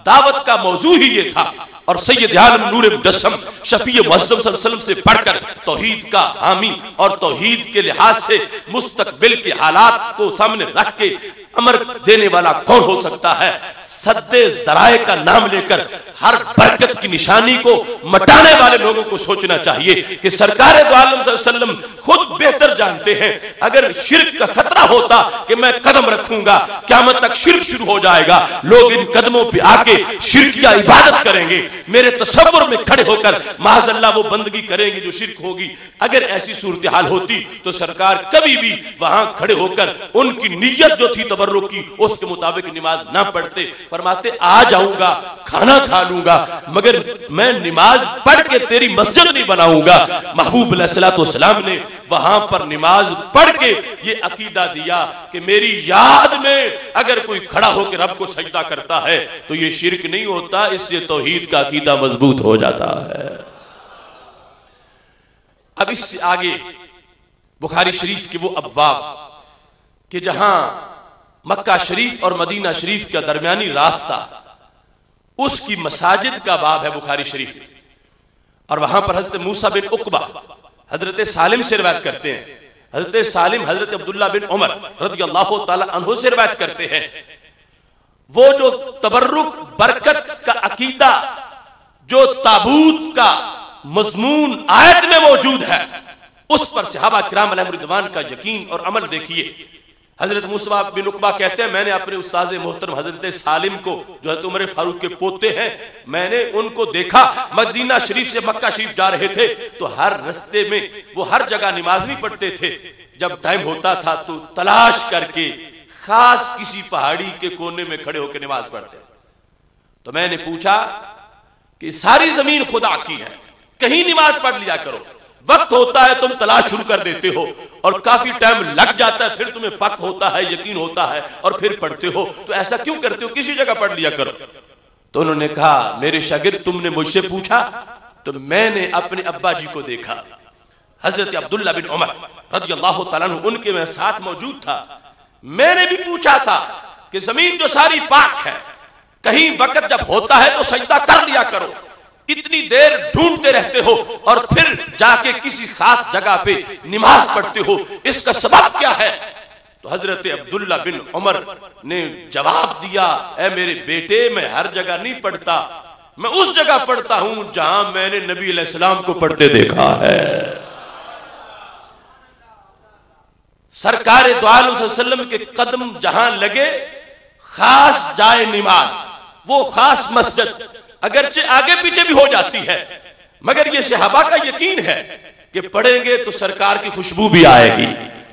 दावत का मौजू ही ये था। और सैयद आलम नूर मुजस्सम शफी मुअज़्ज़म सल्लल्लाहु अलैहि वसल्लम से पढ़कर तौहीद का हामी और तौहीद के लिहाज से मुस्तकबिल के हालात को सामने रख के अमर देने वाला कौन हो सकता है? सद्दे ज़राए का नाम लेकर हर बरकत की निशानी को मटाने वाले लोगों को सोचना चाहिए कि सरकार दो आलम सल्लल्लाहु अलैहि वसल्लम खुद बेहतर जानते हैं। अगर शिर्क का खतरा होता कि मैं कदम रखूंगा, क़यामत तक शिर्क शुरू हो जाएगा, लोग इन कदमों पे आके शिर्क या इबादत करेंगे, मेरे तसव्वुर में खड़े होकर माज़अल्लाह वो बंदगी करेंगे जो शिर्क होगी। अगर ऐसी सूरत हाल होती तो सरकार कभी भी वहां खड़े होकर उनकी नीयत जो थी तबर्रुक की, उसके मुताबिक नमाज ना पढ़ते। फरमाते आ जाऊंगा, खाना खा लूंगा, मगर मैं नमाज पढ़ के तेरी मस्जिद नहीं बनाऊंगा। महबूब अलैहिस्सलाम ने वहां पर नमाज पढ़ के ये अकीदा दिया कि मेरी याद में अगर कोई खड़ा होकर रब को सजदा करता है तो ये शिर्क नहीं होता, इससे तौहीद का अकीदा मजबूत हो जाता है। अब इससे आगे बुखारी शरीफ के वो अब्वाब कि जहां मक्का शरीफ और मदीना शरीफ का दरमियानी रास्ता, उसकी मसाजिद का बाब है बुखारी शरीफ में। और वहां पर हजरत मूसा बिन उकबा हजरत सालिम से रिवायत करते हैं। हजरत सालिम हजरत अब्दुल्ला बिन उमर रज़ियल्लाहु ताला अन्हु से रिवायत करते हैं। वो जो तबर्रुक बरकत का अकीदा जो ताबूत का मज़मून आयत में मौजूद है, उस पर सहाबा किराम अलैहिम रिज़वान का यकीन और अमल देखिए। हजरत मूसा बिन उकबा कहते हैं, मैंने अपने उस्ताद मोहतरम हजरत सालिम को, जो है उमर फारूक के पोते हैं, मैंने उनको देखा मदीना शरीफ से मक्का शरीफ जा रहे थे तो हर रास्ते में वो हर जगह नमाज नहीं पढ़ते थे। जब टाइम होता था तो तलाश करके खास किसी पहाड़ी के कोने में खड़े होकर नमाज पढ़ते। तो मैंने पूछा कि सारी जमीन खुदा की है, कहीं नमाज पढ़ लिया करो। वक्त होता है तुम तलाश शुरू कर देते हो और काफी टाइम लग जाता है, फिर तुम्हें पक होता है, यकीन होता है और फिर पढ़ते हो। तो ऐसा क्यों करते हो, किसी जगह पढ़ लिया करो। तो उन्होंने कहा, मेरे शागिर्द तुमने मुझसे पूछा तो मैंने अपने अब्बा जी को देखा, हजरत अब्दुल्ला बिन उमर रज़ियल्लाहु ताला अन्हु, उनके मैं साथ मौजूद था। मैंने भी पूछा था कि जमीन जो सारी पाक है, कहीं वक्त जब होता है तो सजदा कर लिया करो, इतनी देर ढूंढते रहते हो और फिर जाके किसी खास जगह पे नमाज पढ़ते हो, इसका सबब क्या है? तो हजरत अब्दुल्ला बिन उमर ने जवाब दिया, ऐ मेरे बेटे, मैं हर जगह नहीं पढ़ता, मैं उस जगह पढ़ता हूं जहां मैंने नबी अलैहिस्सलाम को पढ़ते देखा है। सरकार दो आलम सल्लल्लाहु अलैहि वसल्लम के कदम जहां लगे, खास जाए नमाज, वो खास मस्जिद अगरचे आगे पीछे भी हो जाती है, मगर ये सहाबा का यकीन है कि पढ़ेंगे तो सरकार की खुशबू भी आएगी,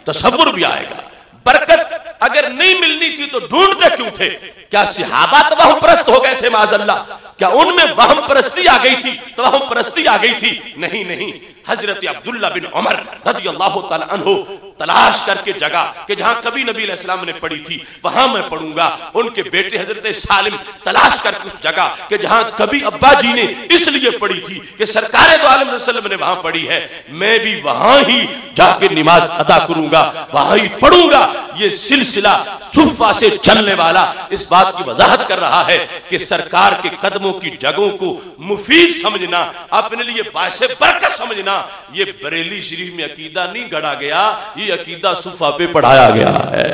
तसव्वुर भी आएगा। बरकत अगर नहीं मिलनी थी तो ढूंढते क्यों थे? क्या सहाबा तवहम परस्त हो गए थे माज़अल्लाह? क्या उनमें वहम परस्ती आ गई थी, तवहम परस्ती आ गई थी? नहीं नहीं, हजरत अब्दुल्ला बिन उमर रज़ियल्लाहु ताला अन्हु तलाश करके जगह कि जहां कभी नबी अलैहिस्सलाम ने पढ़ी थी वहां मैं पढ़ूंगा। उनके बेटे हजरत सालिम तलाश करके उस जगह कि जहां कभी अब्बा जी ने इसलिए पढ़ी थी कि सरकार दो आलम वसल्लम ने वहां पढ़ी है, मैं भी वहां ही जाके नमाज अदा करूंगा, वहां ही पढ़ूंगा। ये सिलसिला सुफ़ा से चलने वाला इस बात की वजाहत कर रहा है कि सरकार के कदमों की जगहों को मुफीद समझना, अपने लिए बायसे बरकत समझना, ये बरेली शरीफ में अकीदा नहीं गढ़ा गया, ये अकीदा सुफ़ा पे पढ़ाया गया है।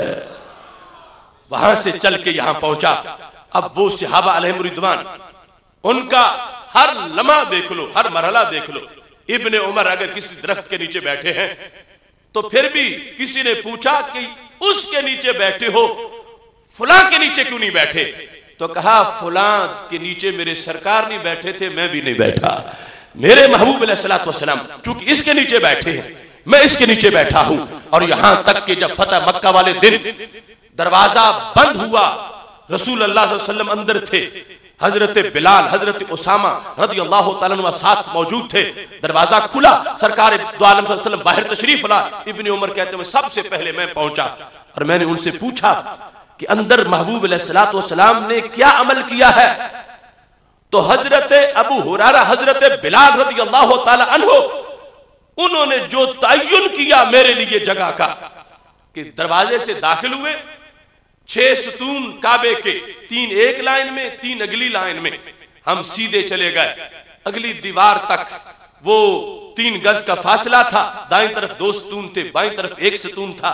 वहां से चल के यहां पहुंचा। अब वो सहाबा अलैहिम रिदवान, उनका हर लम्हा देख लो, हर मरहला देख लो। इब्ने उमर अगर किसी दरख्त के नीचे बैठे हैं तो फिर भी किसी ने पूछा कि उसके नीचे बैठे हो, फुलां के नीचे क्यों नहीं बैठे? तो कहा फुलां के नीचे मेरे सरकार नहीं बैठे थे, मैं भी नहीं बैठा। मेरे महबूब अलैहिस्सलाम चूंकि इसके नीचे बैठे हैं, मैं इसके नीचे बैठा हूं। और यहां तक कि जब फतह मक्का वाले दिन दरवाजा बंद हुआ, रसूल अल्लाह सल्लल्लाहु अलैहि वसल्लम अंदर थे, हजरत बिलाल, हजरत उसामा रज़ी अल्लाह तआला अन्हु साथ मौजूद थे। दरवाजा खुला, सरकार दो आलम सल्लल्लाहु अलैहि वसल्लम बाहर तशरीफ ला। इब्ने उमर कहते हैं सबसे पहले मैं पहुंचा और मैंने उनसे पूछा कि अंदर महबूब अलैहिस्सलाम ने क्या अमल किया है? तो हजरत अबू हुरैरा, हजरत बिलाल रज़ी अल्लाह तआला अन्हु, उन्होंने जो तय्युन किया मेरे लिए जगह का कि दरवाजे से दाखिल हुए, 6 सतून काबे के, 3 एक लाइन में, 3 अगली लाइन में, हम सीधे चले गए अगली दीवार तक। वो 3 गज का फासला था, दाईं तरफ 2 सतून थे, बाईं तरफ 1 सतून था।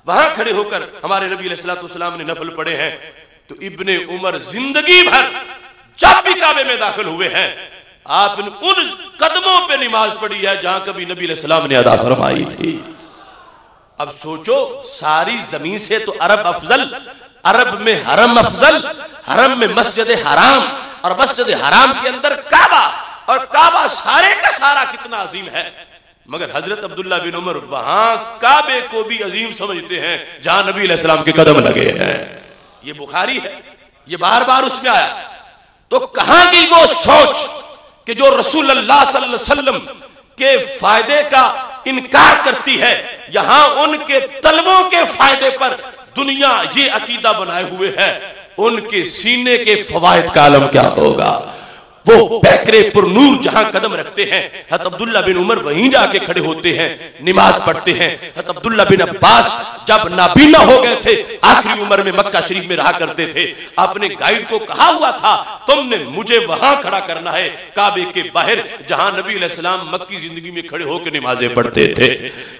वहां खड़े होकर हमारे नबी अलैहिस्सलाम ने नफल पढ़े हैं। तो इब्ने उमर जिंदगी भर जब भी काबे में दाखिल हुए हैं, आपने उन कदमों पे नमाज पढ़ी है जहां कभी नबी अलैहिस्सलाम ने अदा फरमाई थी। अब सोचो, सारी जमीन से तो अरब अफजल, अरब में हरम अफजल, हरम में मस्जिद हराम, और मस्जिद हराम के अंदर काबा, और काबा सारे का सारा कितना अजीम है। मगर हजरत अब्दुल्ला बिन उमर वहां काबे को भी अजीम समझते हैं जहां नबी अलैहिस्सलाम के कदम लगे हैं। ये बुखारी है, ये बार बार उसमें आया। तो कहां गई वो सोच कि जो रसूल अल्लाह सल्लल्लाहु अलैहि वसल्लम के फायदे का इनकार करती है, यहां उनके तलबों के फायदे पर दुनिया ये अकीदा बनाए हुए है, उनके सीने के फवायद का आलम क्या होगा। वो बैकरे पुरनूर जहां कदम रखते हैं, हज़रत अब्दुल्ला बिन उमर वहीं जाके खड़े होते हैं, नमाज पढ़ते हैं। हज़रत अब्दुल्ला बिन अब्बास जब नाबीना हो गए थे, आखिरी उम्र में मक्का शरीफ में रहा करते थे, अपने गाइड को कहा हुआ था तुमने मुझे वहां खड़ा करना है काबे के बाहर जहां नबी अलैहिस्सलाम मक्की जिंदगी में खड़े होकर नमाजें पढ़ते थे।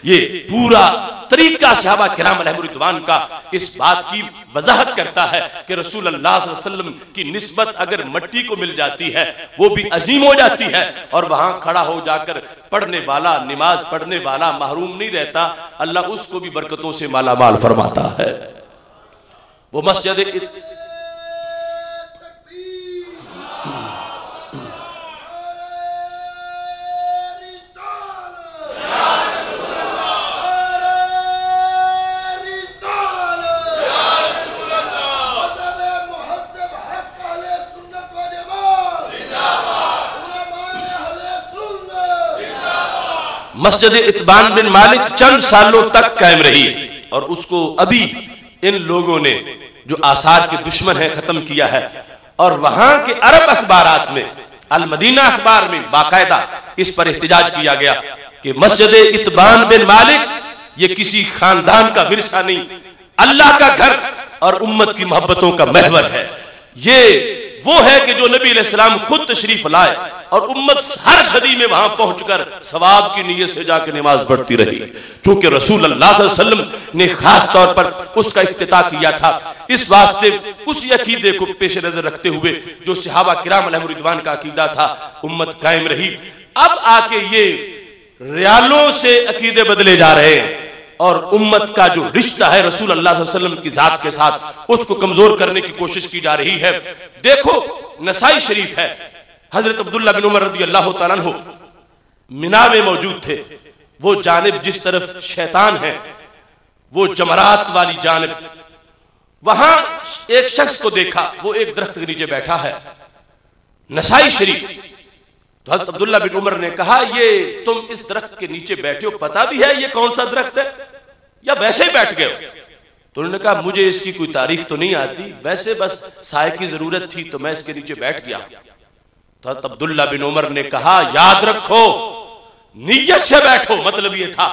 ये पूरा तरीका सहाबा किराम अलैहिम रिदवान का इस बात की वजाहत करता है कि रसूल अल्लाह सल्लल्लाहु अलैहि वसल्लम की निस्बत अगर मट्टी को मिल जाती है वो भी अजीम हो जाती है, और वहां खड़ा हो जाकर पढ़ने वाला, नमाज पढ़ने वाला महरूम नहीं रहता, अल्लाह उसको भी बरकतों से माला माल फरमाता है। वो मस्जिद मस्जिद इत्बान बिन मालिक चंद सालों तक कायम रही, और उसको अभी इन लोगों ने जो आसार के दुश्मन है खत्म किया है। और वहां के अरब अखबारात में, अल मदीना अखबार में बाकायदा इस पर एहतिजाज किया गया कि मस्जिद इत्बान बिन मालिक ये किसी खानदान का विरसा नहीं, अल्लाह का घर और उम्मत की मोहब्बतों का महवर है। ये वो है कि जो नबी अलैहिस्सलाम खुद तशरीफ लाए और उम्मत हर सदी में वहां पहुंचकर सवाब की नीयत से जाकर नमाज पढ़ती रही, क्योंकि रसूल अल्लाह सल्लल्लाहु अलैहि वसल्लम ने खास तौर पर उसका इफ्तिताह किया था। इस वास्ते उसी अकीदे को पेश नजर रखते हुए जो सहाबा किराम अलैहिम रिदवान का अकीदा था, उम्मत कायम रही। अब आके ये रियालों से अकीदे बदले जा रहे हैं और उम्मत का जो रिश्ता है रसूल अल्लाह सल्लल्लाहु अलैहि वसल्लम की जात के साथ उसको कमजोर करने की कोशिश की जा रही है। देखो नसाई शरीफ है, हजरत अब्दुल्ला बिन उमर रज़ी अल्लाह तआला अन्हु मिना में मौजूद थे। वो जानिब जिस तरफ शैतान है, वो जमरात वाली जानिब, वहां एक शख्स को देखा, वो एक दरख्त के नीचे बैठा है, नसाई शरीफ। तो हजरत अब्दुल्ला बिन उमर ने कहा ये तुम इस दरख्त के नीचे बैठे हो, पता भी है ये कौन सा दरख्त है या वैसे ही बैठ गए हो? तो उन्होंने कहा मुझे इसकी कोई तारीख तो नहीं आती, वैसे बस साए की जरूरत थी तो मैं इसके नीचे बैठ गया। तो अब्दुल्ला बिन उमर ने कहा याद रखो नीयत से बैठो, मतलब ये था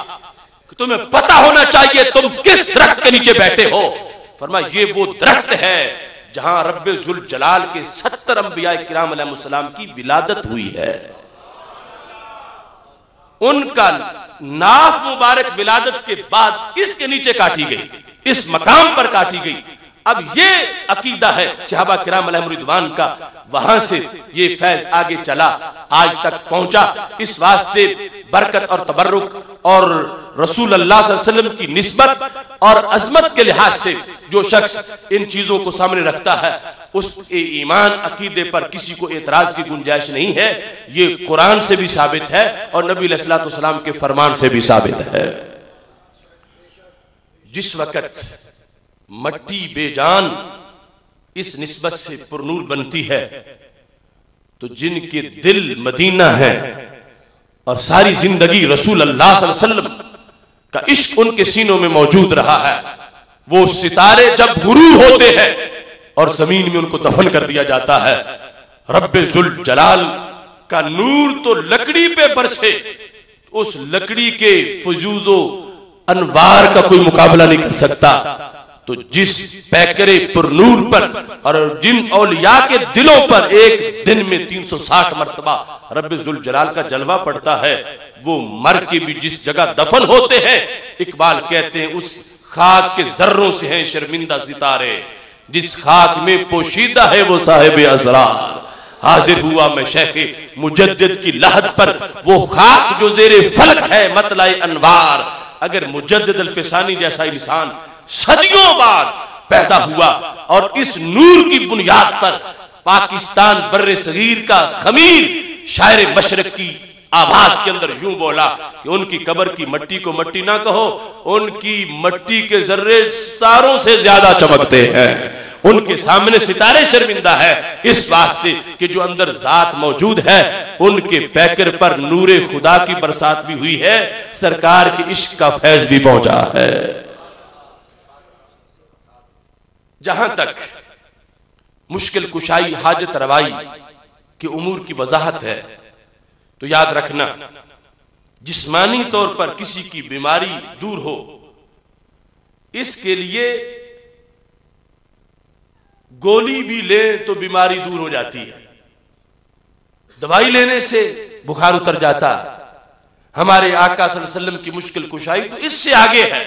कि तुम्हें पता होना चाहिए तुम किस दरख्त के नीचे बैठे हो। फरमाया ये वो दरख्त है जहां रब्बे जुल जलाल के 70 अंबिया किराम अलैहिस्सलाम की विलादत हुई है। उनका नाफ मुबारक विलादत के बाद इसके नीचे काटी गई, इस मकाम पर काटी गई। अब ये अकीदा है सहाबा किराम अलैहिम रिदवान का, वहां से ये फैज आगे चला, आज तक पहुंचा। इस वास्ते बरकत और तबर्रुक और रसूल अल्लाह सल्लल्लाहु अलैहि वसल्लम की निस्बत और अजमत के लिहाज से जो शख्स इन चीजों को सामने रखता है उसके ईमान अकीदे पर किसी को एतराज की गुंजाइश नहीं है। ये कुरान से भी साबित है और नबी अलैहिस्सलातु वस्सलाम के फरमान से भी साबित है। जिस वक़्त मट्टी बेजान इस निस्बत से पुरनूर बनती है तो जिनके दिल मदीना है और सारी जिंदगी रसूल अल्लाह सल्लल्लाहु अलैहि वसल्लम का इश्क उनके सीनों में मौजूद रहा है, वो सितारे जब गुरूर होते हैं और जमीन में उनको दफन कर दिया जाता है, रब्बे जुल जलाल का नूर तो लकड़ी पे बरसे, उस लकड़ी के फजूजो अनवार का कोई मुकाबला नहीं कर सकता। तो जिस पैकरे पुरनूर पर और जिन औलिया के दिलों पर एक दिन में 360 मरतबा रब्बे जुल जलाल का जलवा पड़ता है, वो मर के भी जिस जगह दफन होते हैं, इकबाल कहते हैं उस खाक के जर्रों से हैं शर्मिंदा सितारे, जिस खाक में पोशीदा है वो साहिब असरार। हाजिर हुआ मैं शेखे मुजद्दिद की लहद पर, वो खाक जो जेरे फलक है मतलाए अनवार। अगर मुजद्दिद अल-फिसानी जैसा इंसान सदियों बाद पैदा हुआ और इस नूर की बुनियाद पर पाकिस्तान बर्रे सगीर का खमीर शायर मशरक की आवाज के अंदर यूं बोला कि उनकी कब्र की मट्टी को मट्टी ना कहो, उनकी मट्टी के जर्रे सितारों से ज्यादा चमकते हैं, उनके सामने सितारे शर्मिंदा है, इस वास्ते कि जो अंदर जात मौजूद है उनके पैकर पर नूरे खुदा की बरसात भी हुई है, सरकार के इश्क का फैज भी पहुंचा है। जहां तक मुश्किल कुशाई हाजत रवाई की उमूर की वजाहत है तो याद रखना, जिस्मानी तौर पर किसी की बीमारी दूर हो इसके लिए गोली भी ले तो बीमारी दूर हो जाती है, दवाई लेने से बुखार उतर जाता। हमारे आका सल्लल्लाहु अलैहि वसल्लम की मुश्किल कुशाई तो इससे आगे है,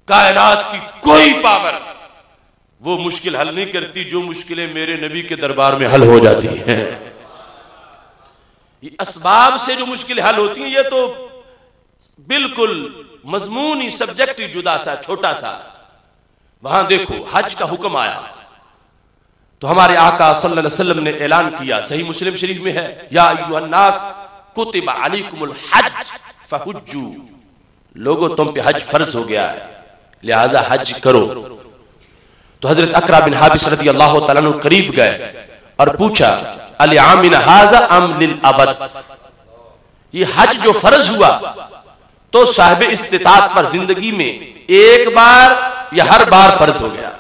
कायनात की कोई पावर वो मुश्किल हल नहीं करती जो मुश्किलें मेरे नबी के दरबार में हल हो जाती हैं। ये असबाब से जो मुश्किलें हल होती हैं ये तो बिल्कुल मजमून ही सब्जेक्ट ही जुदा सा छोटा सा। वहां देखो हज का हुक्म आया तो हमारे आका सल्लल्लाहु अलैहि वसल्लम ने ऐलान किया, सही मुस्लिम शरीफ में है, या अय्युहन्नास कुतिबा अलैकुमुल हज फहुज्जू, लोगों तुम पे हज फर्ज हो गया है लिहाजा हज करो। तो हजरत अकरा बिन हाबिस रदियल्लाहु तआला अन्हु करीब गए और पूछा अल आमिन हाजा अम लिल अबद, ये हज जो फर्ज हुआ तो साहिब इस्तिताअत पर जिंदगी में एक बार या हर बार फर्ज हो गया,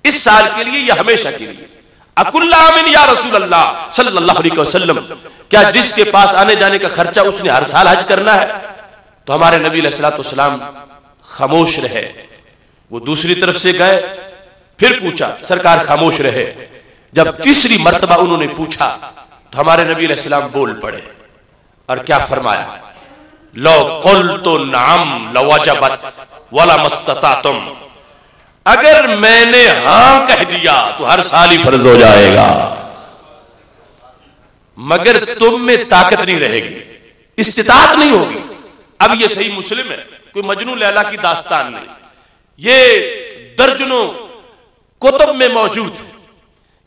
इस साल के लिए या हमेशा के लिए? अकुल्ला आमिन या रसूल अल्लाह सल्लल्लाहु अलैहि वसल्लम, क्या जिसके पास आने जाने का खर्चा उसने हर साल हज करना है? तो हमारे नबी अलैहिस्सलातु वस्सलाम खामोश रहे। वो दूसरी तरफ से गए, फिर पूछा, सरकार खामोश रहे। जब तीसरी मर्तबा उन्होंने पूछा तो हमारे नबी अलैहिस्सलाम बोल पड़े और क्या फरमाया, लो कुल्तु नअम लवजबत वला मस्ततातुम, अगर मैंने हां कह दिया तो हर साल ही फर्ज हो जाएगा, मगर तुम में ताकत नहीं रहेगी, इस्तिताअत नहीं होगी। अब ये सही मुस्लिम है, कोई मजनू लैला की दास्तान नहीं, ये दर्जनों कुतुब में मौजूद,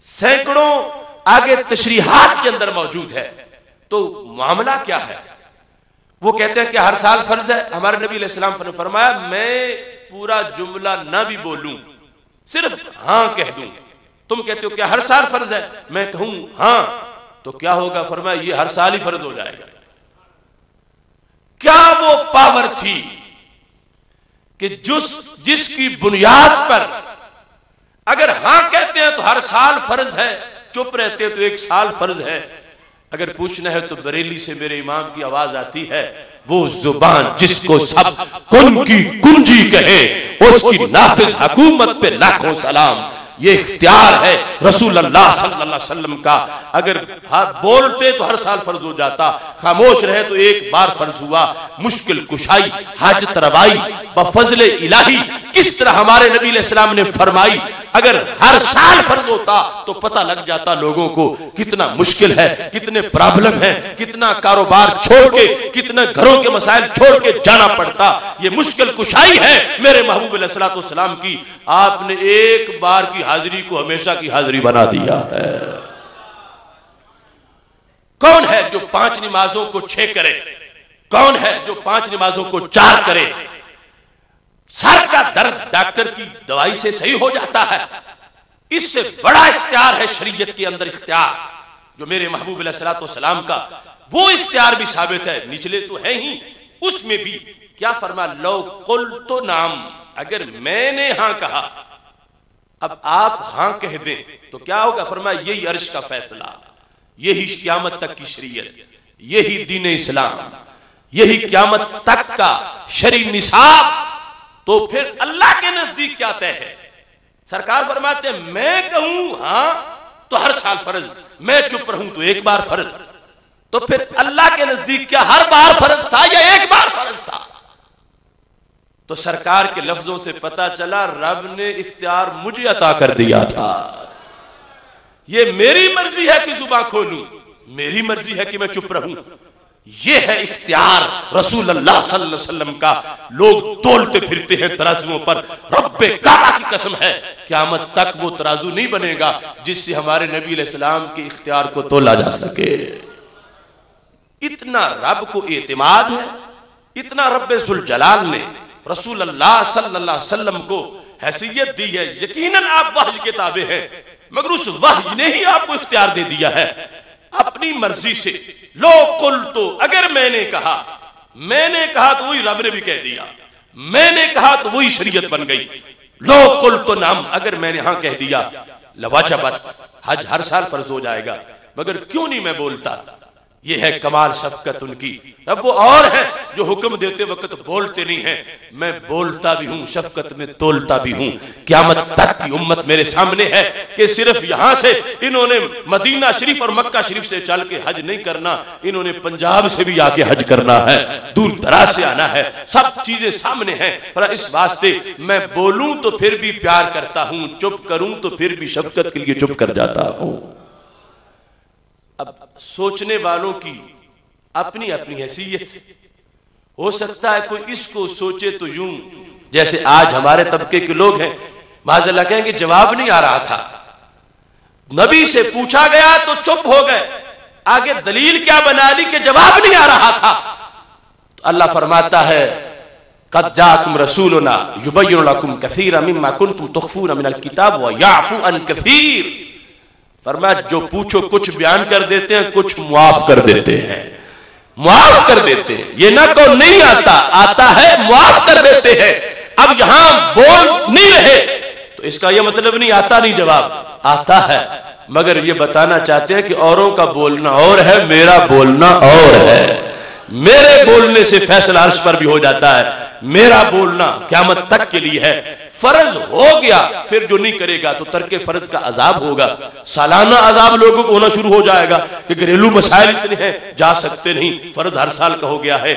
सैकड़ों आगे तशरीहात के अंदर मौजूद है। तो मामला क्या है? वो कहते हैं कि हर साल फर्ज है। हमारे नबी अलैहिस्सलाम ने फरमाया मैं पूरा जुमला ना भी बोलूं, सिर्फ हां कह दूं। तुम कहते हो क्या हर साल फर्ज है, मैं कहूं हां तो क्या होगा? फरमाया ये हर साल ही फर्ज हो जाएगा। क्या वो पावर थी कि जिसकी बुनियाद पर अगर हां कहते हैं तो हर साल फर्ज है, चुप रहते हैं तो एक साल फर्ज है। अगर पूछना है तो बरेली से मेरे इमाम की आवाज आती है, वो जुबान जिसको सब कुन की कुंजी कहे उसकी नाफिज हुकूमत पे लाखों सलाम। ये इख्तियार है रसूल अल्लाह सल्लल्लाहु अलैहि वसल्लम का। अगर बोलते तो हर साल फर्ज हो जाता, खामोश रहे तो एक बार फर्ज हुआ। मुश्किल कुशाई हाजत रवाई बफजले इलाही किस तरह हमारे नबी अलैहिस्सलाम ने फरमाई अगर हर साल फर्ज होता तो पता लग जाता लोगों को कितना मुश्किल है, कितने प्रॉब्लम है, कितना कारोबार छोड़ के, कितने घरों के मसाइल छोड़ के जाना पड़ता। ये मुश्किल कुशाई है मेरे महबूब अलैहिस्सलाम की। आपने एक बार की हाजिरी को हमेशा की हाजिरी बना दिया है। कौन है जो 5 नमाजों को 6 करे? कौन है जो 5 नमाजों को 4 करे? सर का दर्द डॉक्टर की दवाई से सही हो जाता है। इससे बड़ा इख्तियार है शरीयत के अंदर इख्तियार जो मेरे महबूब अलैहिस्सलाम का, वो इख्तियार भी साबित है। निचले तो है ही, उसमें भी क्या फरमा, लो कुल तो नाम, अगर मैंने हां कहा, अब आप हां कह दें तो क्या होगा? फरमा यही अर्श का फैसला, यही क़यामत तक की शरीयत, यही दीन इस्लाम, यही क़यामत तक का शरी निसाब। तो फिर अल्लाह के नजदीक क्या तय है? सरकार फरमाते हैं मैं कहूं हां तो हर साल फर्ज, मैं चुप रहूं तो एक बार फर्ज। तो फिर अल्लाह के नजदीक क्या हर बार फर्ज था या एक बार फर्ज था? तो सरकार के लफ्जों से पता चला रब ने इख्तियार मुझे अता कर दिया था। ये मेरी मर्जी है कि जुबान खोलूं, मेरी मर्जी है कि मैं चुप रहूं। ये है इख्तियार रसूल अल्लाह सल्लल्लाहु अलैहि वसल्लम का। लोग तोलते फिरते हैं तराजुओं पर, रब्बे काबा की कसम है क़यामत तक वो तराजू नहीं बनेगा जिससे हमारे नबी अलैहिस्सलाम के इख्तियार को तोला जा सके। इतना रब को एतमाद है, इतना रब्बे जुल जलाल ने रसूल अल्लाह सल्लल्लाहु अलैहि वसल्लम को हैसियत दी है। यकीनन आप वहय के ताबे हैं, मगर उस वहय ने ही आपको इख्तियार दे दिया है अपनी मर्जी से। लो कुल तो, अगर मैंने कहा तो वही रब ने भी कह दिया, मैंने कहा तो वही शरीयत बन गई। लो कुल तो नाम, अगर मैंने हां कह दिया, लवाजबत, हज हर साल फर्ज हो जाएगा। मगर क्यों नहीं मैं बोलता? ये है कमाल शफकत उनकी। अब वो और है जो हुक्म देते वक्त बोलते नहीं है, मैं बोलता भी हूं, शफकत में तोलता भी हूं। क़यामत तक की उम्मत मेरे सामने है कि सिर्फ यहां से इन्होंने मदीना शरीफ और मक्का शरीफ से चल के हज नहीं करना, इन्होंने पंजाब से भी आके हज करना है, दूर दराज से आना है, सब चीजें सामने हैं। पर इस वास्ते मैं बोलूं तो फिर भी प्यार करता हूं, चुप करूं तो फिर भी शफकत के लिए चुप कर जाता हूं। अब सोचने वालों की अपनी अपनी हैसियत। हो सकता है कोई इसको सोचे तो यूं, जैसे आज हमारे तबके के लोग हैं, माज़अल्लाह कहेंगे जवाब नहीं आ रहा था, नबी से पूछा गया तो चुप हो गए, आगे दलील क्या बना ली कि जवाब नहीं आ रहा था। तो अल्लाह फरमाता है क़द जाअकुम रसूलुना युबय्यिनु लकुम कसीरम मिम्मा कुंतुम तुख़फ़ूना मिनल किताब व याफ़ू अन कसीर। फरमाया जो पूछो कुछ बयान कर देते हैं, कुछ मुआफ कर देते हैं, मुआफ कर देते हैं। ये ना को नहीं आता, आता है, मुआफ कर देते हैं। अब यहां बोल नहीं रहे तो इसका यह मतलब नहीं आता नहीं जवाब, आता है, मगर ये बताना चाहते हैं कि औरों का बोलना और है, मेरा बोलना और है। मेरे बोलने से फैसला अर्श पर भी हो जाता है, मेरा बोलना क़यामत तक के लिए है। फर्ज हो गया, फिर जो नहीं करेगा तो तर्के फर्ज का अजाब होगा, सालाना अजाब लोगों को होना शुरू हो जाएगा कि घरेलू मसाइल इतने हैं, जा सकते नहीं, फर्ज हर साल का हो गया है।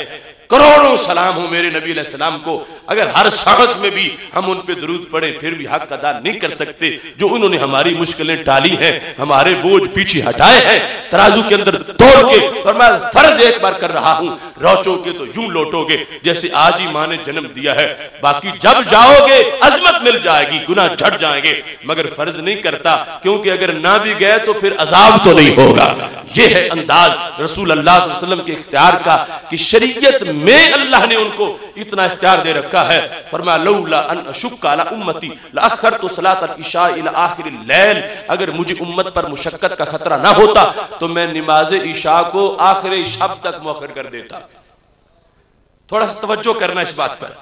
करोड़ों सलाम हो मेरे नबी अलैहिस्सलाम को, अगर हर सांस में भी हम उन पे दुरूद पढ़े फिर भी हक अदा नहीं कर सकते। जो उन्होंने हमारी मुश्किलें टाली हैं, हमारे बोझ पीछे हटाए हैं, तराजू के अंदर तोड़ के, और मैं फर्ज एक बार कर रहा हूं, लौटोगे तो यूं लौटोगे जैसे आज ही माँ ने जन्म दिया है। बाकी जब जाओगे अजमत मिल जाएगी, गुनाह झट जाएंगे, मगर फर्ज नहीं करता, क्योंकि अगर ना भी गए तो फिर अजाब तो नहीं होगा। यह है अंदाज रसूल अल्लाह सल्लल्लाहु अलैहि वसल्लम के इख्तियार का कि शरीयत में अल्लाह ने उनको इतना इख्तियार दे रखा है। फरमाया लौला अन अशुक्का अला उम्मती लअखरतु सलातल इशा इला आखिरिल लैल, अगर मुझे उम्मत पर मुशक्कत का खतरा ना होता तो मैं नमाज इशा को आखिरी शब तक मुअख्खर कर देता। थोड़ा सा तवज्जो करना इस बात पर,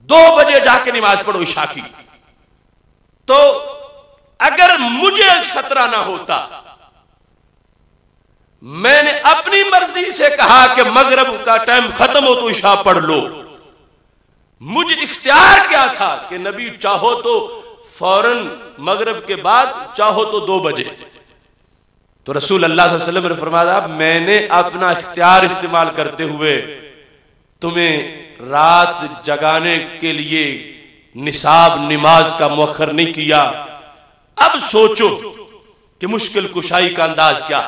2 बजे जाके नमाज पढ़ो इशा की, तो अगर मुझे खतरा ना होता, मैंने अपनी मर्जी से कहा कि मगरिब का टाइम खत्म हो तो इशा पढ़ लो, मुझे इख्तियार क्या था कि नबी चाहो तो फौरन मगरिब के बाद, चाहो तो 2 बजे। तो रसूल अल्लाह सल्लल्लाहु अलैहि वसल्लम ने फरमाया मैंने अपना इख्तियार इस्तेमाल करते हुए तुम्हें रात जगाने के लिए निसाब नमाज का मुअख्खर नहीं किया। अब सोचो कि मुश्किल कुशाई का अंदाज क्या।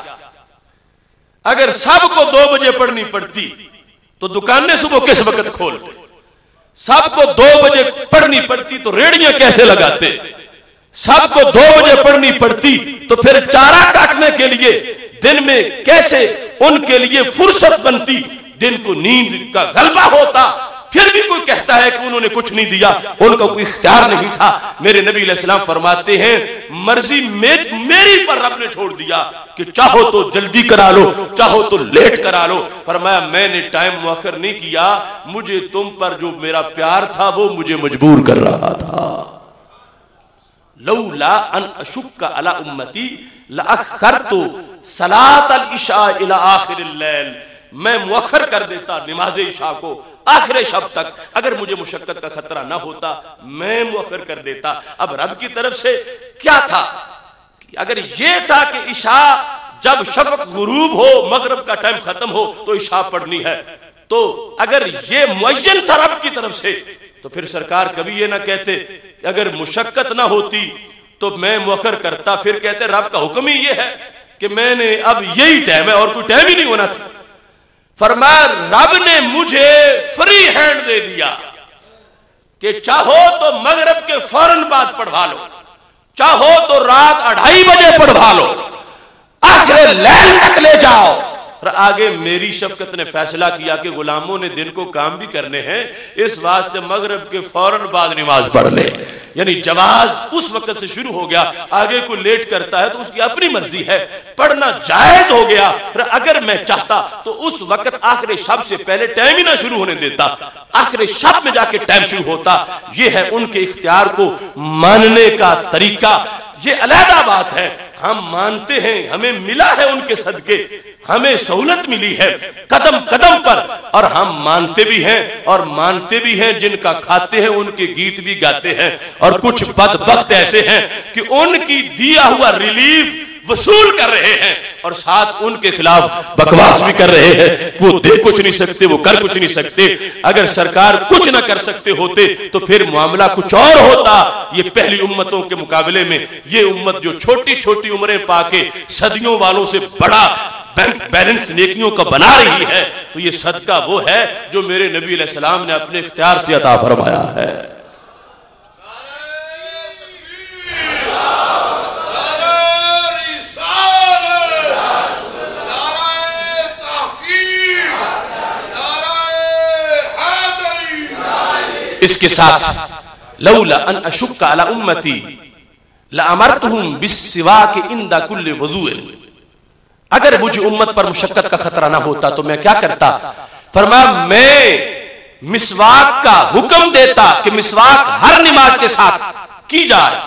अगर सबको 2 बजे पढ़नी पड़ती तो दुकानें सुबह किस वक्त खोलते? सबको 2 बजे पढ़नी पड़ती तो रेड़ियां कैसे लगाते? सबको 2 बजे पढ़नी पड़ती तो फिर चारा काटने के लिए दिन में कैसे उनके लिए फुर्सत बनती? दिन को नींद का गलबा होता, फिर भी कोई कहता है कि उन्होंने कुछ नहीं दिया, उनका कोई इख्तियार नहीं था। मेरे नबी अलैहिस्सलाम फरमाते हैं मर्जी मेरी पर रब ने छोड़ दिया कि चाहो तो जल्दी करा लो, चाहो तो लेट करा लो। फरमाया मैंने टाइम मुअख्खर नहीं किया, मुझे तुम पर जो मेरा प्यार था वो मुझे मजबूर कर रहा था। लौला अन अशुक्का अला उम्मती लअख्खरतु सलात अल इशा इला आखिरिल लैल, मैं मुअख्खर कर देता नमाज इशा को आखिरी शब तक। अगर मुझे मुशक्कत का खतरा ना होता मैं मुअख्खर कर देता। अब रब की तरफ से क्या था कि अगर ये था कि इशा जब शफ़क़ गुरूब हो, मगरिब का टाइम खत्म हो तो इशा पढ़नी है, तो अगर ये मुअय्यन था रब की तरफ से तो फिर सरकार कभी ये ना कहते अगर मुशक्कत ना होती तो मैं मुअख्खर करता। फिर कहते रब का हुक्म ही ये है कि मैंने अब यही टाइम है और कोई टाइम ही नहीं होना था। फरमाया रब ने मुझे फ्री हैंड दे दिया कि चाहो तो मगरिब के फौरन बाद पढ़वा लो, चाहो तो रात 2:30 बजे पढ़वा लो, आखिर लैल तक ले जाओ। और आगे मेरी शफकत ने फैसला किया कि गुलामों ने दिन को काम भी करने हैं, इस वास्ते मगरिब के फौरन बाद नमाज पढ़ ले। यानी जवाज उस वक्त से शुरू हो गया। आगे कोई लेट करता है तो उसकी अपनी मर्जी है, पढ़ना जायज हो गया। और अगर मैं चाहता तो उस वक्त आखिरी शब से पहले टाइम ही ना शुरू होने देता, आखिरी शब में जाके टाइम शुरू होता। यह है उनके इख्तियार को मानने का तरीका। ये अलग बात है, हम मानते हैं, हमें मिला है उनके सदके, हमें सहूलत मिली है कदम कदम पर, और हम मानते भी हैं और मानते भी हैं। जिनका खाते हैं उनके गीत भी गाते हैं। और कुछ बदबख्त ऐसे हैं कि उनकी दिया हुआ रिलीफ वसूल कर रहे हैं और साथ उनके खिलाफ बकवास भी कर रहे हैं। वो दे कुछ नहीं सकते, वो कर कुछ नहीं सकते। अगर सरकार कुछ ना कर सकते होते तो फिर मामला कुछ और होता। ये पहली उम्मतों के मुकाबले में ये उम्मत जो छोटी छोटी उम्रें पाके सदियों वालों से बड़ा बैंक बैलेंस नेकियों का बना रही है, तो ये सदका वो है जो मेरे नबी अलैहिस्सलाम ने अपने इख्तियार से अता फरमाया है। इसके साथ लौला अन अशुक्का अला उम्मती लअमरतुहुम बिस्सिवाक इंदा कुल्लि वुज़ूइन, अगर मुझे उम्मत पर मुशक्कत का खतरा ना होता तो मैं क्या करता? फरमाया मैं मिसवाक का हुक्म देता कि मिसवाक हर नमाज के साथ की जाए।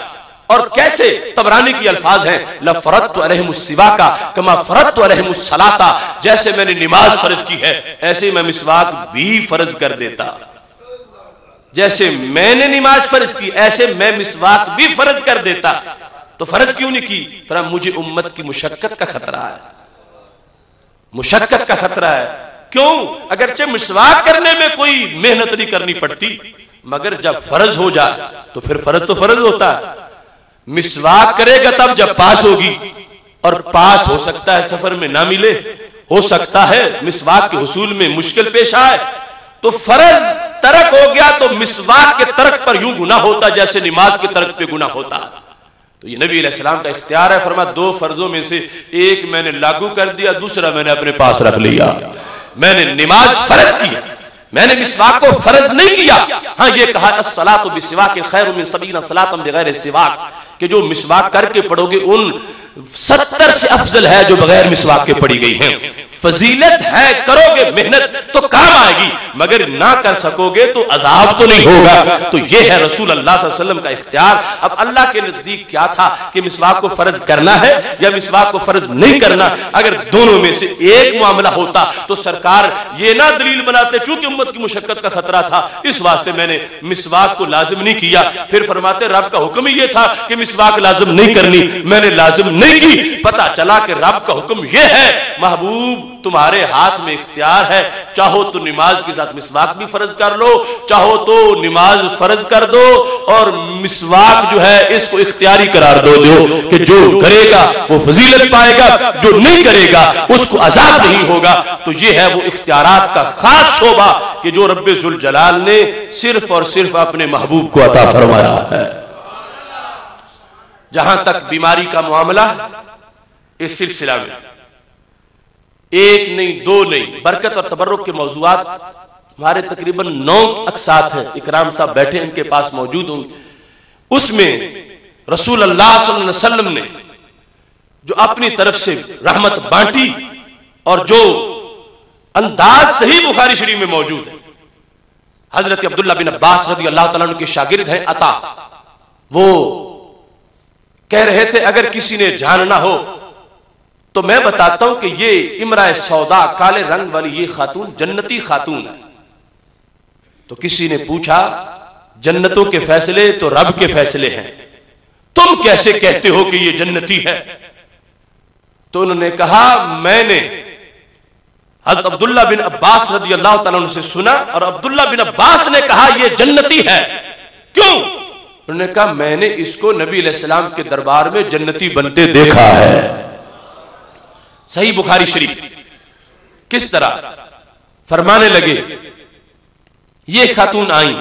और कैसे? तबरानी की अल्फाज हैं लफरतु अलैहिमुस सिवाका कमा फरतु अलैहिमुस सलाता, जैसे मैंने नमाज फर्ज की है ऐसे मैं मिसवाक भी फर्ज कर देता। जैसे मैंने नमाज फर्ज की ऐसे मैं मिसवाक भी फर्ज कर देता। तो फर्ज क्यों नहीं की? फरमाया मुझे उम्मत की मुशक्कत का खतरा है, मुशक्कत का खतरा है। क्यों? अगरचे मिसवाक करने में कोई मेहनत नहीं करनी पड़ती, मगर जब फर्ज हो जाए तो फिर फर्ज तो फर्ज होता है। मिसवाक करेगा तब जब पास होगी, और पास हो सकता है सफर में ना मिले, हो सकता है मिसवाक के हुसूल में मुश्किल पेश आए, तो फर्ज तरक हो गया तो मिसवाक के तरक पर यूं गुनाह होता जैसे नमाज के तरक पे गुनाह होता। तो ये नबी अलैहिस्सलाम का इख्तियार है। फरमाया 2 फर्जों में से एक मैंने लागू कर दिया, दूसरा मैंने अपने पास रख लिया। मैंने नमाज फर्ज की, मैंने मिसवाक को फर्ज नहीं किया। हाँ, ये कहा अस्सलातु बिस्सिवाक खैरुम मिन 70 सलातन बिगैर सिवाक, कि जो मिसवाक करके पढ़ोगे उन 70 से अफजल है जो बगैर मिसवाक के पढ़ी गई है। फजीलत है, करोगे मेहनत तो काम आएगी, मगर ना कर सकोगे तो अजाब तो नहीं होगा। तो ये है रसूल अल्लाह सल्लल्लाहु अलैहि वसल्लम का इख्तियार। अब अल्लाह के नजदीक क्या था कि मिसवाक को फर्ज करना है या मिसवाक को फर्ज नहीं करना? अगर दोनों में से एक मामला होता तो सरकार ये ना दलील बनाते चूंकि उम्मत की मुशक्कत का खतरा था इस वास्ते मैंने मिसवाक को लाजिम नहीं किया। फिर फरमाते रब का हुक्म ही ये था कि मिसवाक लाजिम नहीं करनी, मैंने लाजिम नहीं की। पता चला कि रब का हुक्म ये है, महबूब तुम्हारे हाथ में इख्तियार है, चाहो तो नमाज के साथ मिसवाक भी फर्ज कर लो, चाहो तो नमाज फर्ज कर दो और मिसवाक जो है इसको इख्तियारी करार दो कि जो करेगा वो फजीलत पाएगा, जो नहीं करेगा उसको अजाब नहीं होगा। तो ये है वो इख्तियारात का खास शोबा कि जो रब्बे जुल जलाल ने सिर्फ और सिर्फ अपने महबूब को अता फरमाया है। जहां तक बीमारी का मामला, इस सिलसिला में एक नहीं दो नहीं, बरकत और तबर्रुक के मौजूआत हमारे तकरीबन 9 अक्सात हैं। इकराम साहब बैठे इनके पास मौजूद होंगे। उसमें रसूल अल्लाह सल्लल्लाहु अलैहि वसल्लम ने जो अपनी तरफ से रहमत बांटी और जो अंदाज सही बुखारी शरीफ में मौजूद है। हजरत अब्दुल्ला बिन अब्बास रज़ी अल्लाह तआला अन्हु के शागिर्द हैं अता, वो कह रहे थे अगर किसी ने जानना हो तो मैं बताता हूं कि ये इमराए सौदा, काले रंग वाली ये खातून जन्नती खातून है। तो किसी ने पूछा जन्नतों के फैसले तो रब के फैसले हैं, तुम कैसे कहते हो कि ये जन्नती है? तो उन्होंने कहा मैंने हज़रत अब्दुल्ला बिन अब्बास रज़ी अल्लाह तआला अन्हु से सुना और अब्दुल्ला बिन अब्बास ने कहा यह जन्नती है। क्यों? उन्होंने कहा मैंने इसको नबी अलैहिस्सलाम के दरबार में जन्नती बनते देखा है। सही बुखारी शरीफ। किस तरह फरमाने लगे, ये खातून आई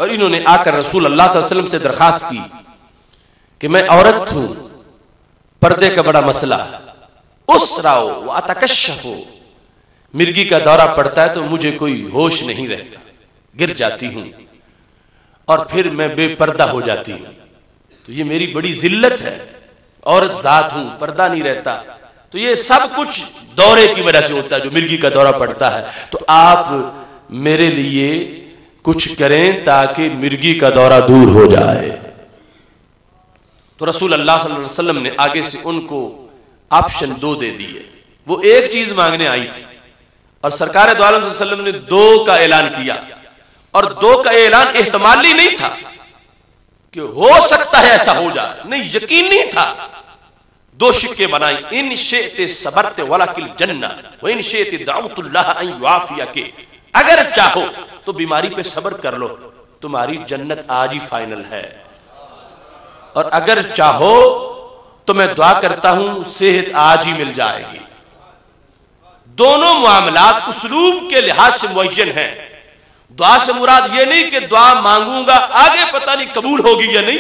और इन्होंने आकर रसूल अल्लाह सल्लल्लाहु अलैहि वसल्लम से दरखास्त की कि मैं औरत हूं, पर्दे का बड़ा मसला, उसराओ व अतकश्शफो, मिर्गी का दौरा पड़ता है तो मुझे कोई होश नहीं रहता, गिर जाती हूं और फिर मैं बेपर्दा हो जाती हूं। तो ये मेरी बड़ी जिल्लत है, औरत जात हूं, पर्दा नहीं रहता। तो ये सब कुछ दौरे की वजह से होता है, जो मिर्गी का दौरा पड़ता है। तो आप मेरे लिए कुछ करें ताकि मिर्गी का दौरा दूर हो जाए। तो रसूल अल्लाह सल्लल्लाहु अलैहि वसल्लम ने आगे से उनको ऑप्शन 2 दे दिए। वो एक चीज मांगने आई थी और सरकार दो आलम सल्लल्लाहु अलैहि वसल्लम ने 2 का ऐलान किया और 2 का ऐलान एहतमाली नहीं था कि हो सकता है ऐसा हो जाए, नहीं, यकीन नहीं था। 2 शिक्के बनाई, इन शेते सबरते वलाकिल जन्ना व इन शेते दाउतुल्लाह अन युआफिया के, अगर चाहो तो बीमारी पे सब्र कर लो, तुम्हारी जन्नत आज ही फाइनल है, और अगर चाहो तो मैं दुआ करता हूं सेहत आज ही मिल जाएगी। दोनों मामलात उसलूब के लिहाज से मुअय्यन है। दुआ से मुराद ये नहीं कि दुआ मांगूंगा आगे पता नहीं कबूल होगी या नहीं,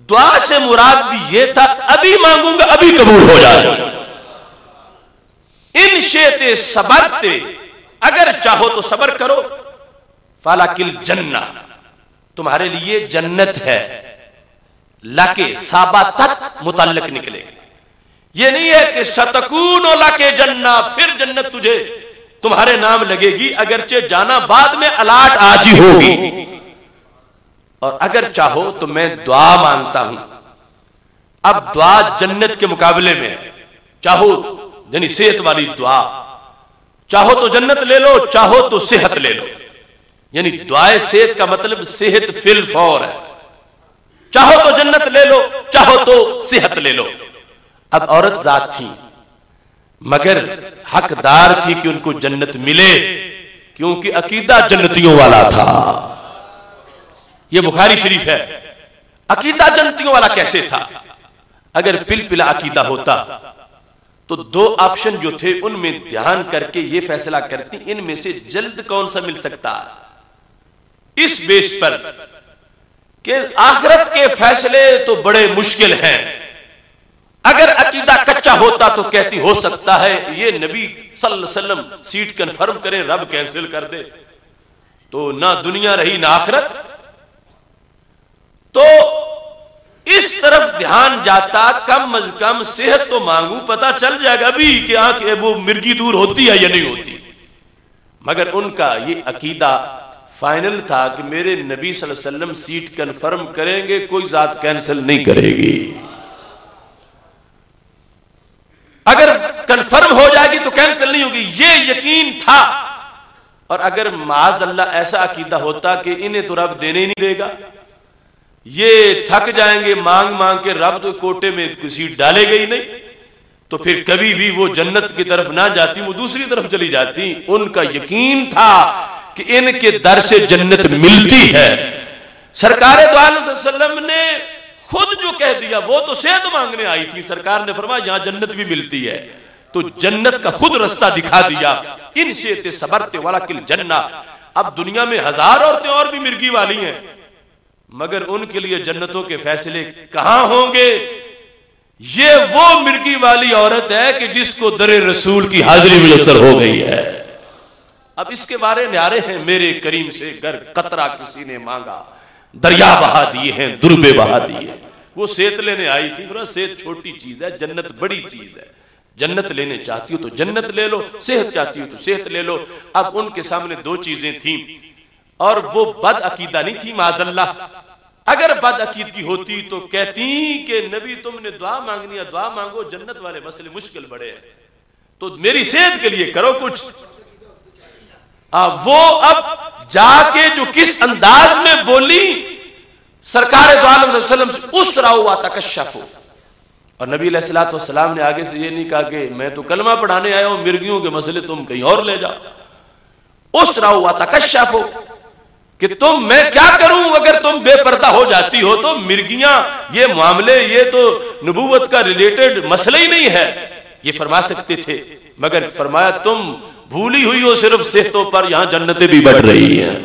दुआ से मुराद भी ये था अभी मांगूंगा अभी कबूल हो जाए। इन शेते सबरते, अगर चाहो तो सबर करो, फालाकिल जन्ना, तुम्हारे लिए जन्नत है। लाके साबा तक मुतल्लक निकले, ये नहीं है कि सतकून लाके जन्ना, फिर जन्नत तुझे तुम्हारे नाम लगेगी, अगरचे जाना बाद में अलाट आज ही होगी। और अगर चाहो तो मैं दुआ मांगता हूं। अब दुआ जन्नत के मुकाबले में है। चाहो यानी सेहत वाली दुआ, चाहो तो जन्नत ले लो, चाहो तो सेहत ले लो। यानी दुआए सेहत का मतलब सेहत फिल फौर है। चाहो तो जन्नत ले लो, चाहो तो सेहत ले लो। अब औरत जात थी मगर हकदार थी कि उनको जन्नत मिले, क्योंकि अकीदा जन्नतियों वाला था। यह बुखारी शरीफ है। अकीदा जन्नतियों वाला कैसे था? अगर पिलपिला अकीदा होता तो 2 ऑप्शन जो थे उनमें ध्यान करके यह फैसला करती इनमें से जल्द कौन सा मिल सकता है, इस बेस पर कि आखिरत के फैसले तो बड़े मुश्किल हैं। अगर अकीदा कच्चा होता तो कहती हो सकता है ये नबी सल्लल्लाहु अलैहि वसल्लम सीट कंफर्म करें, रब कैंसिल कर दे, तो ना दुनिया रही ना आखिरत। तो इस तरफ ध्यान जाता, कम अज कम सेहत तो मांगू, पता चल जाएगा भी कि आंख वो मिर्गी दूर होती है या नहीं होती। मगर उनका ये अकीदा फाइनल था कि मेरे नबी सल्लल्लाहु अलैहि वसल्लम सीट कंफर्म करेंगे, कोई जात कैंसिल नहीं करेगी। अगर कंफर्म हो जाएगी तो कैंसिल नहीं होगी, ये यकीन था। और अगर माज अल्लाह ऐसा अकीदा होता कि इन्हें तो रब देने ही नहीं देगा, ये थक जाएंगे मांग मांग के, रब तो कोटे में सीट डालेगा ही नहीं, तो फिर कभी भी वो जन्नत की तरफ ना जाती, वो दूसरी तरफ चली जाती। उनका यकीन था कि इनके दर से जन्नत मिलती है। सरकार दो आलम सल्लल्लाहु अलैहि वसल्लम ने खुद जो कह दिया, वो तो सेहत मांगने आई थी, सरकार ने फरमाया यहां जन्नत भी मिलती है, तो जन्नत का खुद रास्ता दिखा दिया। इनसे ते सबरते वाला किल जन्ना। अब दुनिया में 1000 औरतें और भी मिर्गी वाली हैं, मगर उनके लिए जन्नतों के फैसले कहां होंगे? ये वो मिर्गी वाली औरत है कि जिसको दरे रसूल की हाजिरी मुयस्सर हो गई है। अब इसके बारे में आ रहे हैं, मेरे करीम से गर कतरा किसी ने मांगा, दरिया बहा दिए हैं, दुर्बे बहा दिए। वो सेहत लेने आई थी, सेहत छोटी चीज है, जन्नत बड़ी चीज है। जन्नत लेने चाहती हो तो जन्नत ले लो, सेहत चाहती हो तो सेहत ले लो। अब उनके सामने दो चीजें थी, और वो बद अकीदा नहीं थी माज़अल्लाह। अगर बद अकीदगी होती तो कहती कि नबी तुमने दुआ मांगनी है, दुआ मांगो, जन्नत वाले मसले मुश्किल बड़े हैं, तो मेरी सेहत के लिए करो कुछ। वो अब जाके जो किस अंदाज में बोली सरकार दो आलम सल्लल्लाहु अलैहि वसल्लम से, उस राउ तकश्शफु। और नबी अलैहिस्सलातु वस्सलाम ने आगे से ये नहीं कहा कि मैं तो कलमा पढ़ाने आया हूं, मिर्गियों के मसले तुम कहीं और ले जाओ। उस राउ तकश्शफु कि तुम, मैं क्या करूं अगर तुम बेपर्दा हो जाती हो तो? मिर्गियां ये मामले, ये तो नबूवत का रिलेटेड मसला ही नहीं है, ये फरमा सकते थे, मगर फरमाया तुम भूली हुई हो सिर्फ सेहतों पर, यहां जन्नतें भी बढ़ रही हैं।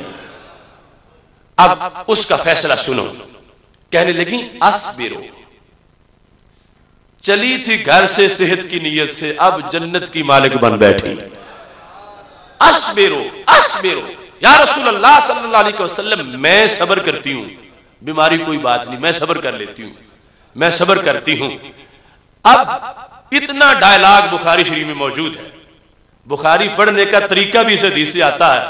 अब उसका फैसला सुनो। कहने लगी अस्बिरो, चली थी घर से सेहत की नीयत से, अब जन्नत की मालिक बन बैठी। अस्बिरो अस्बिरो या रसूल अल्लाह सल्लल्लाहु अलैहि वसल्लम, मैं सब्र करती हूं, बीमारी कोई बात नहीं, मैं सब्र कर लेती हूं, मैं सब्र करती हूं। अब इतना डायलॉग बुखारी शरीफ में मौजूद है। बुखारी पढ़ने का तरीका भी इस हदीस से आता है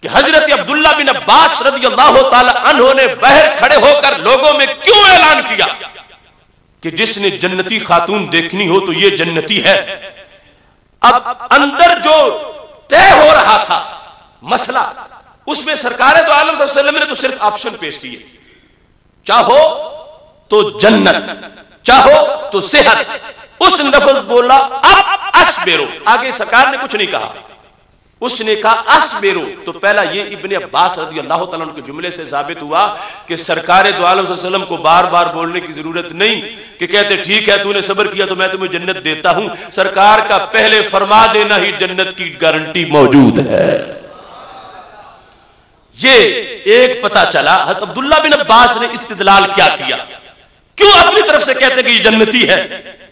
कि हजरत अब्दुल्ला बिन अब्बास रज़ियल्लाहु ताला अन्हु ने बाहर खड़े होकर लोगों में क्यों ऐलान किया कि जिसने जन्नती खातून देखनी हो तो ये जन्नती है। अब अंदर जो तय हो रहा था मसला, उसमें सरकार दो आलम सल्लल्लाहु अलैहि वसल्लम ने तो सिर्फ ऑप्शन पेश किए, चाहो तो जन्नत, चाहो तो सेहत। उसने लफ्ज बोला अब अस्बिरो, आगे सरकार ने कुछ नहीं कहा, उसने कहा अस्बिरो। तो पहला ये इब्ने अब्बास रज़ियल्लाहु ताला अन्हु के जुमले से साबित हुआ कि सरकार दो आलम सल्लल्लाहु अलैहि वसल्लम को बार बार बोलने की जरूरत नहीं कि कहते ठीक है तूने सब्र किया तो मैं तुम्हें जन्नत देता हूं। सरकार का पहले फरमा देना ही जन्नत की गारंटी मौजूद है। ये एक पता चला। हज़रत अब्दुल्ला बिन अब्बास ने इस्तिदलाल क्या किया, क्यों अपनी तरफ से कहते कि ये जन्नती है?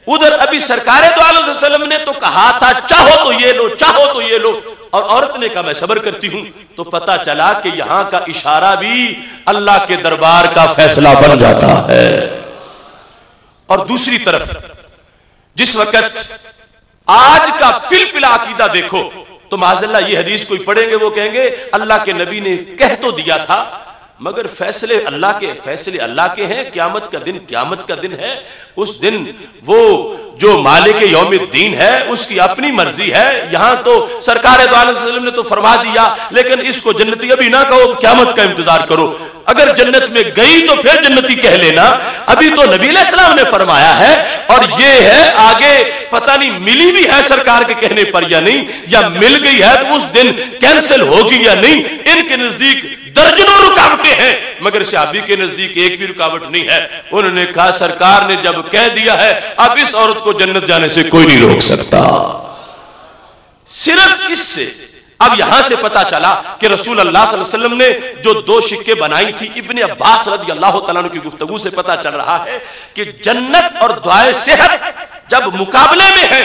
उधर अभी सरकार दो आलम सल्लल्लाहु अलैहि वसल्लम ने तो कहा था चाहो तो ये लो, चाहो तो ये लो, और औरत ने कहा मैं सब्र करती हूं। तो पता चला कि यहां का इशारा भी अल्लाह के दरबार का फैसला बन जाता है। और दूसरी तरफ जिस वक्त आज का पिलपिला अकीदा देखो तो माज़अल्लाह ये हदीस कोई पढ़ेंगे वो कहेंगे अल्लाह के नबी ने कह तो दिया था, मगर फैसले अल्लाह के, फैसले अल्लाह के हैं। क़यामत का दिन क़यामत का दिन है, उस दिन वो जो मालिक यौमिद्दीन है उसकी अपनी मर्जी है। यहां तो सरकार दो आलम सल्लल्लाहु अलैहि वसल्लम ने तो फरमा दिया, लेकिन इसको जन्नती अभी ना कहो, क़यामत का इंतजार करो। अगर जन्नत में गई तो फिर जन्नती कह लेना। अभी तो नबी अलैहिस्सलाम ने फरमाया है, और ये है आगे पता नहीं मिली भी है सरकार के कहने पर या नहीं, या मिल गई है तो उस दिन कैंसिल होगी या नहीं। इनके नजदीक दर्जनों रुकावटें हैं, मगर सहाबी के नजदीक एक भी रुकावट नहीं है। उन्होंने कहा सरकार ने जब कह दिया है अब इस औरत को जन्नत जाने से कोई नहीं रोक सकता। सिर्फ इससे अब यहां से पता चला कि रसूल अल्लाह सल्लल्लाहु अलैहि वसल्लम ने जो दो शिक्के बनाई थी, इब्ने अब्बास रज़ियल्लाहु ताला अन्हु की गुफ्तगू से पता चल रहा है कि जन्नत और दुआए सेहत जब मुकाबले में है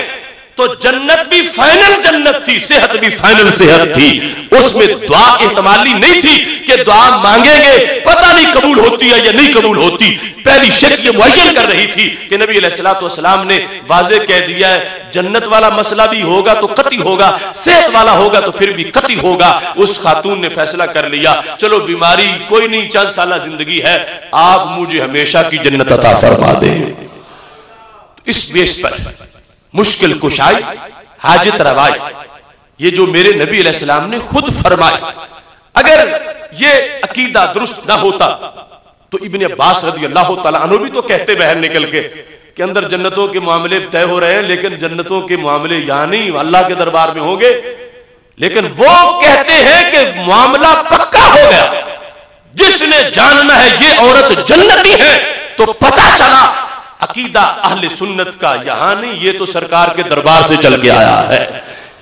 तो जन्नत भी फाइनल जन्नत थी, सेहत भी फाइनल सेहत थी। उसमें दुआ एहतमाली नहीं थी कि दुआ मांगेंगे पता नहीं कबूल होती है या नहीं कबूल होती। पहली शक ये मुअय्यन कर रही थी कि नबी अलैहिस्सलातु वस्सलाम ने वाज़े कह दिया है जन्नत वाला मसला भी होगा तो कती होगा, सेहत वाला होगा तो फिर भी कती होगा। उस खातून ने फैसला कर लिया चलो बीमारी कोई नहीं, चंद साल जिंदगी है, आप मुझे हमेशा की जन्नत अता फरमा दे। इस बेस पर मुश्किल कुशाई, हाजत रवाई, ये जो मेरे नबी अलैहिस्सलाम ने खुद फरमाए, अगर ये अकीदा दुरुस्त ना होता तो इब्ने अब्बास रज़ियल्लाहु ताला अन्हु भी तो कहते बाहर निकल के के अंदर जन्नतों के मामले तय हो रहे हैं, लेकिन जन्नतों के मामले यहाँ नहीं, अल्लाह के दरबार में होंगे। लेकिन वो कहते हैं कि मामला पक्का हो गया, जिसने जानना है ये औरत जन्नती है, तो पता चला अकीदा अहले सुन्नत का यहां नहीं, ये तो सरकार के दरबार से चल के आया है।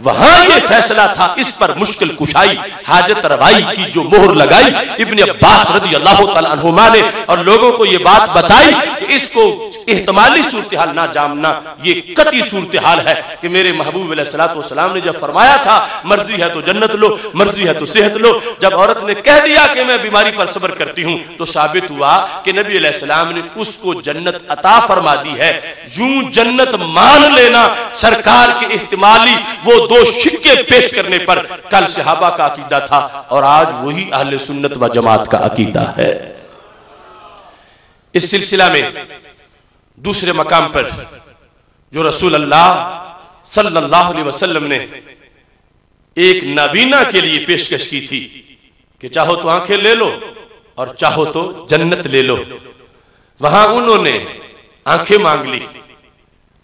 वहां ये फैसला था, इस पर मुश्किल कुशाई हाजत रवाई की जो मोहर लगाई इब्न अब्बास रज़ी अल्लाह तआला अन्हुमा ने, और लोगों को ये बात बताई कि इसको एहतमाली सूरत हाल ना जानना ये कतई सूरत हाल है कि मेरे महबूब अलैहिस्सलातु वस्सलाम ने जब फरमाया था मर्जी है तो जन्नत लो, मर्जी है तो सेहत लो, जब औरत ने कह दिया कि मैं बीमारी पर सब्र करती हूं, तो साबित हुआ कि नबी अलैहिस्सलाम ने उसको जन्नत अता फरमा दी है। यूं जन्नत मान लेना सरकार के एहतमाली वो दो शिक्के पेश करने पर कल सहाबा का अकीदा था, और आज वही अहले सुन्नत व जमात का अकीदा है। इस सिलसिला में दूसरे मकाम पर जो रसूल अल्लाह सल्लल्लाहु अलैहि वसल्लम ने एक नाबीना के लिए पेशकश की थी कि चाहो तो आंखें ले लो और चाहो तो जन्नत ले लो, वहां उन्होंने आंखें मांग ली,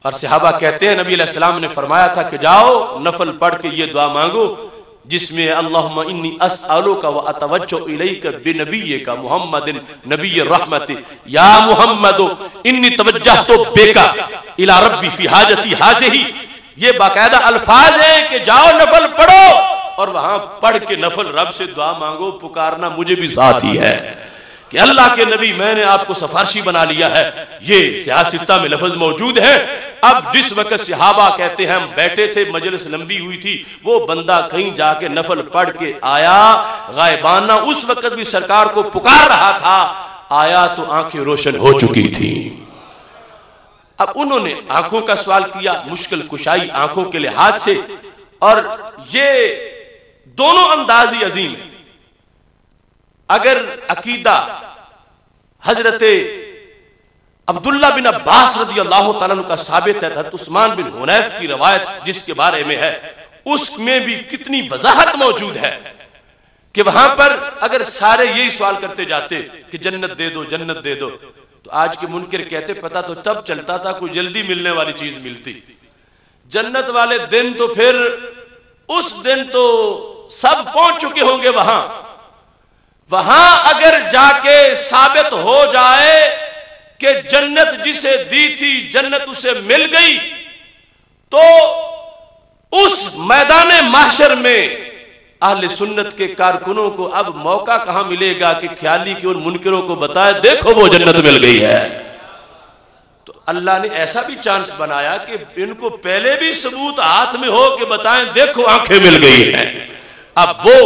और सहाबा कहते हैं नबी अलैहि सलाम ने फरमाया था कि जाओ नफल पढ़ के ये दुआ मांगो जिसमें अल्लाहुम्मा इन्नी अस्अलुका व अतवज्जो इलैका बिनबिय्यिका मुहम्मदिन नबिय्य रहमति या मुहम्मदो इन्नी तवज्जहतु बिका इला रब्बी फी हाजती हाज़िही। ये बाकायदा अल्फाज है कि जाओ नफल पढ़ो, और वहां पढ़ के नफल रब से दुआ मांगो, पुकारना मुझे भी साथ ही है कि अल्लाह के नबी मैंने आपको सिफारिशी बना लिया है। ये सियासता में लफ्ज मौजूद है। अब जिस वक्त सहाबा कहते हैं हम बैठे थे, मजलिस लंबी हुई थी, वो बंदा कहीं जाके नफल पढ़ के आया गायबाना, उस वक्त भी सरकार को पुकार रहा था, आया तो आंखें रोशन हो चुकी थी। अब उन्होंने आंखों का सवाल किया, मुश्किल कुशाई आंखों के लिहाज से, और ये दोनों अंदाज ही अजीम है। अगर अकीदा हजरत अब्दुल्ला बिन अब्बास रज़ी अल्लाह तआला अन्हु का साबित है, हज़रत उस्मान बिन हुनैफ की रवायत जिसके बारे में है, उसमें भी कितनी वजाहत मौजूद है कि वहां पर अगर सारे यही सवाल करते जाते कि जन्नत दे दो जन्नत दे दो, तो आज के मुनकिर कहते पता तो तब चलता था कोई जल्दी मिलने वाली चीज मिलती। जन्नत वाले दिन तो फिर उस दिन तो सब पहुंच चुके होंगे वहां। वहां अगर जाके साबित हो जाए कि जन्नत जिसे दी थी जन्नत उसे मिल गई, तो उस मैदान महशर में अहले सुन्नत के कारकुनों को अब मौका कहां मिलेगा कि ख्याली के उन मुनकिरों को बताए देखो वो जन्नत मिल गई है। तो अल्लाह ने ऐसा भी चांस बनाया कि इनको पहले भी सबूत हाथ में हो कि बताएं देखो आंखें मिल गई हैं। अब वो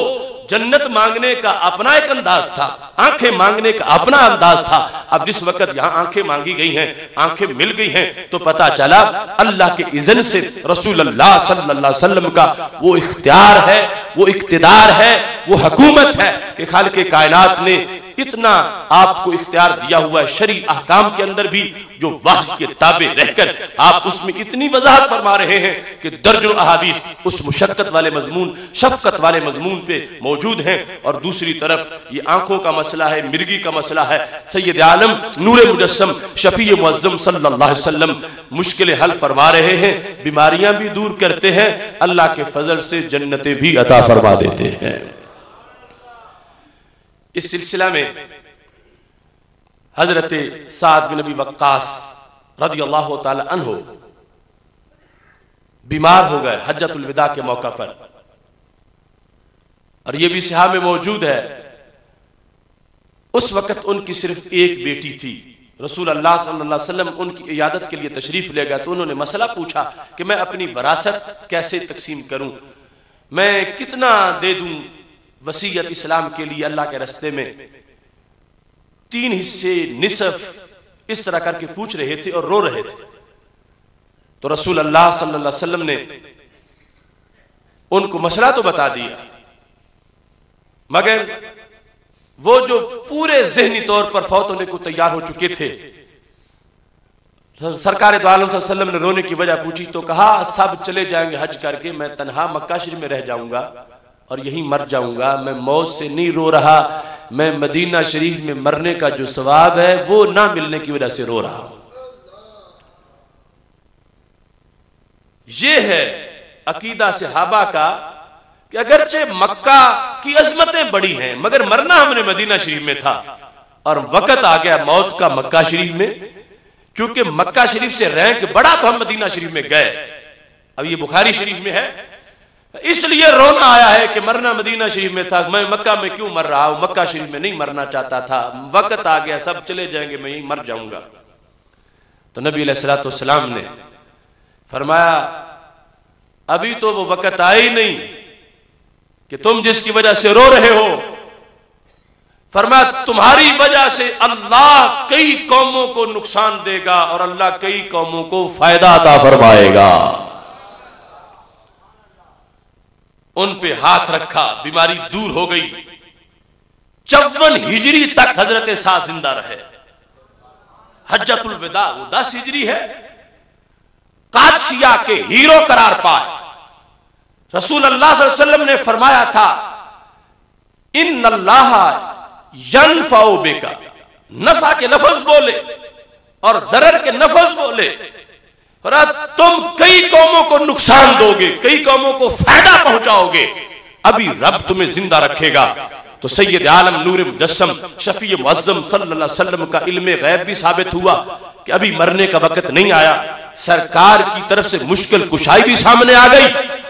जन्नत मांगने का अपना एक अंदाज था, आंखें मांगने का अपना अंदाज था। अब जिस वक्त यहां आंखें मांगी गई हैं, आंखें मिल गई हैं, तो पता चला अल्लाह के इज़्न से रसूल अल्लाह सल्लल्लाहु अलैहि वसल्लम का वो इख्तियार है, वो इक्तिदार है, वो हुकूमत है कि खालिक़े कायनात ने इतना आपको इख्तियार दिया हुआ है। शरी अहकाम के अंदर भी जो वही के ताबे रहकर आप उसमें इतनी वजाहत फरमा रहे हैं कि दर्जनों अहादीस उस मुशक्कत वाले मजमून, शफकत वाले मजमून पे मौजूद हैं। और दूसरी तरफ ये आंखों का मसला है, मिर्गी का मसला है। सैयद आलम नूरे मुजस्सम शफी मुअज्जम सल्लल्लाहु अलैहि वसल्लम मुश्किलें हल फरमा रहे हैं, बीमारियां भी दूर करते हैं, अल्लाह के फजल से जन्नतें भी अता फरमा देते हैं। इस सिलसिला में हजरत साद बिन नबी वक्कास रज़ियल्लाहु ताला अन्हु बीमार हो गए हज्जतुल विदा के मौका पर, और यह भी सिहाह में मौजूद है। उस वक्त उनकी सिर्फ एक बेटी थी। रसूल अल्लाह सल्लल्लाहु अलैहि वसल्लम उनकी इयादत के लिए तशरीफ ले गए, तो उन्होंने मसला पूछा कि मैं अपनी वरासत कैसे तकसीम करूं, मैं कितना दे दूं वसीयत इस्लाम के लिए अल्लाह के रास्ते में। 3 हिस्से निसफ इस तरह करके पूछ रहे थे और रो रहे थे। तो रसूल अल्लाह सल्लल्लाहु अलैहि वसल्लम ने उनको मसला तो बता दिया, मगर वो जो पूरे ज़हनी तौर पर फौत होने को तैयार हो चुके थे, सरकार दो आलम सल्लल्लाहु अलैहि वसल्लम ने रोने की वजह पूछी तो कहा सब चले जाएंगे हज करके, मैं तन्हा मक्का शरीफ में रह जाऊंगा और यहीं मर जाऊंगा। मैं मौत से नहीं रो रहा, मैं मदीना शरीफ में मरने का जो सवाब है वो ना मिलने की वजह से रो रहा हूं। ये है अकीदा सहाबा का कि अगरचे मक्का की अजमतें बड़ी हैं, मगर मरना हमने मदीना शरीफ में था और वक्त आ गया मौत का मक्का शरीफ में। चूंकि मक्का शरीफ से रैंक बढ़ा तो हम मदीना शरीफ में गए। अब ये बुखारी शरीफ में है, इसलिए रोना आया है कि मरना मदीना शरीफ में था, मैं मक्का में क्यों मर रहा हूं, मक्का शरीफ में नहीं मरना चाहता था, वक्त आ गया सब चले जाएंगे, मैं यहीं मर जाऊंगा। तो नबी अलैहिस्सलातु वस्सलाम ने फरमाया अभी तो वो वक्त आया ही नहीं कि तुम जिसकी वजह से रो रहे हो, फरमाया तुम्हारी वजह से अल्लाह कई कौमों को नुकसान देगा और अल्लाह कई कौमों को फायदा अता फरमाएगा। उन पे हाथ रखा, बीमारी दूर हो गई। 54 हिजरी तक हजरत साद जिंदा रहे। हज्जतुल विदा वो 10 हिजरी है। कादसिया के हीरो करार पाए। रसूल अल्लाह सल्लल्लाहु अलैहि वसल्लम ने फरमाया था इन्नल्लाह यनफउ बिका, नफा के लफ्ज बोले और जरर के लफ्ज बोले, और तुम कई कौमों को नुकसान दोगे, कई कौमों को फायदा पहुंचाओगे, अभी रब तुम्हें जिंदा रखेगा। तो सैयद आलम नूर मुजस्सम शफी मुअज्जम सल्लल्लाहु अलैहि वसल्लम का इल्मे गैब भी साबित हुआ कि अभी मरने का वक्त नहीं आया। सरकार की तरफ से मुश्किल कुशाई भी सामने आ गई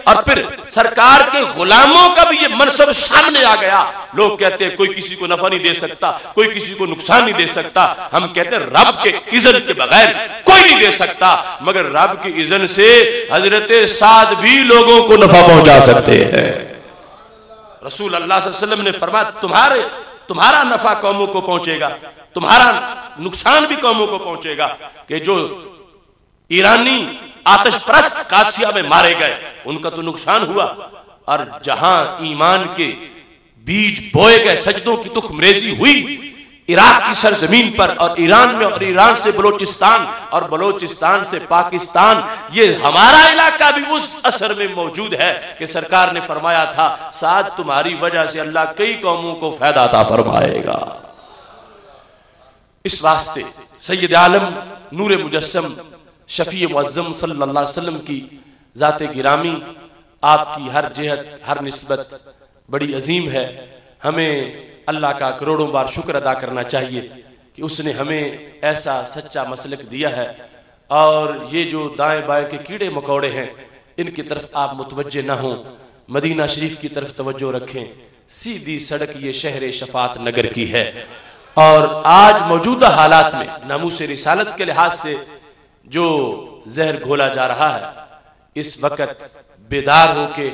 और फिर सरकार के गुलामों का भी ये मनसब सामने आ गया। लोग कहते हैं कोई किसी को नफा नहीं दे सकता, कोई किसी को नुकसान नहीं दे सकता। हम कहते हैं रब के इज़्न के बगैर कोई नहीं दे सकता, मगर रब के इज़्न से हजरत साद भी लोगों को नफा पहुंचा सकते हैं। रसूल अल्लाह सल्लल्लाहु अलैहि वसल्लम ने फरमाया तुम्हारा नफा कौमों को पहुंचेगा, तुम्हारा नुकसान भी कौमों को पहुंचेगा। कि जो ईरानी आतिशप्रस्त कादसिया में मारे गए उनका तो नुकसान हुआ, और जहां ईमान के बीज बोए गए, सजदों की तुखमरेजी हुई इराक की सरजमीन पर और ईरान में, और ईरान से बलोचिस्तान और बलोचिस्तान से पाकिस्तान, ये हमारा इलाका भी उस असर में मौजूद है कि सरकार ने फरमाया था साद तुम्हारी वजह से अल्लाह कई कौमों को फायदा अता फरमाएगा। इस वास्ते सैयद आलम नूर मुजस्सम शफी मुअज्जम सल्लल्लाहु अलैहि वसल्लम की ज़ाते गिरामी, आपकी हर जिहत हर निस्बत बड़ी अजीम है। हमें अल्लाह का करोड़ों बार शुक्र अदा करना चाहिए कि उसने हमें ऐसा सच्चा मसलक दिया है। और ये जो दाएं बाएं के कीड़े मकोड़े हैं इनकी तरफ आप मुतवज्जे ना हों, मदीना शरीफ की तरफ तवज्जो रखें। सीधी सड़क ये शहर शफात नगर की है, और आज मौजूदा हालात में नामूस रिसालत के लिहाज से जो जहर घोला जा रहा है, इस वक्त बेदार होके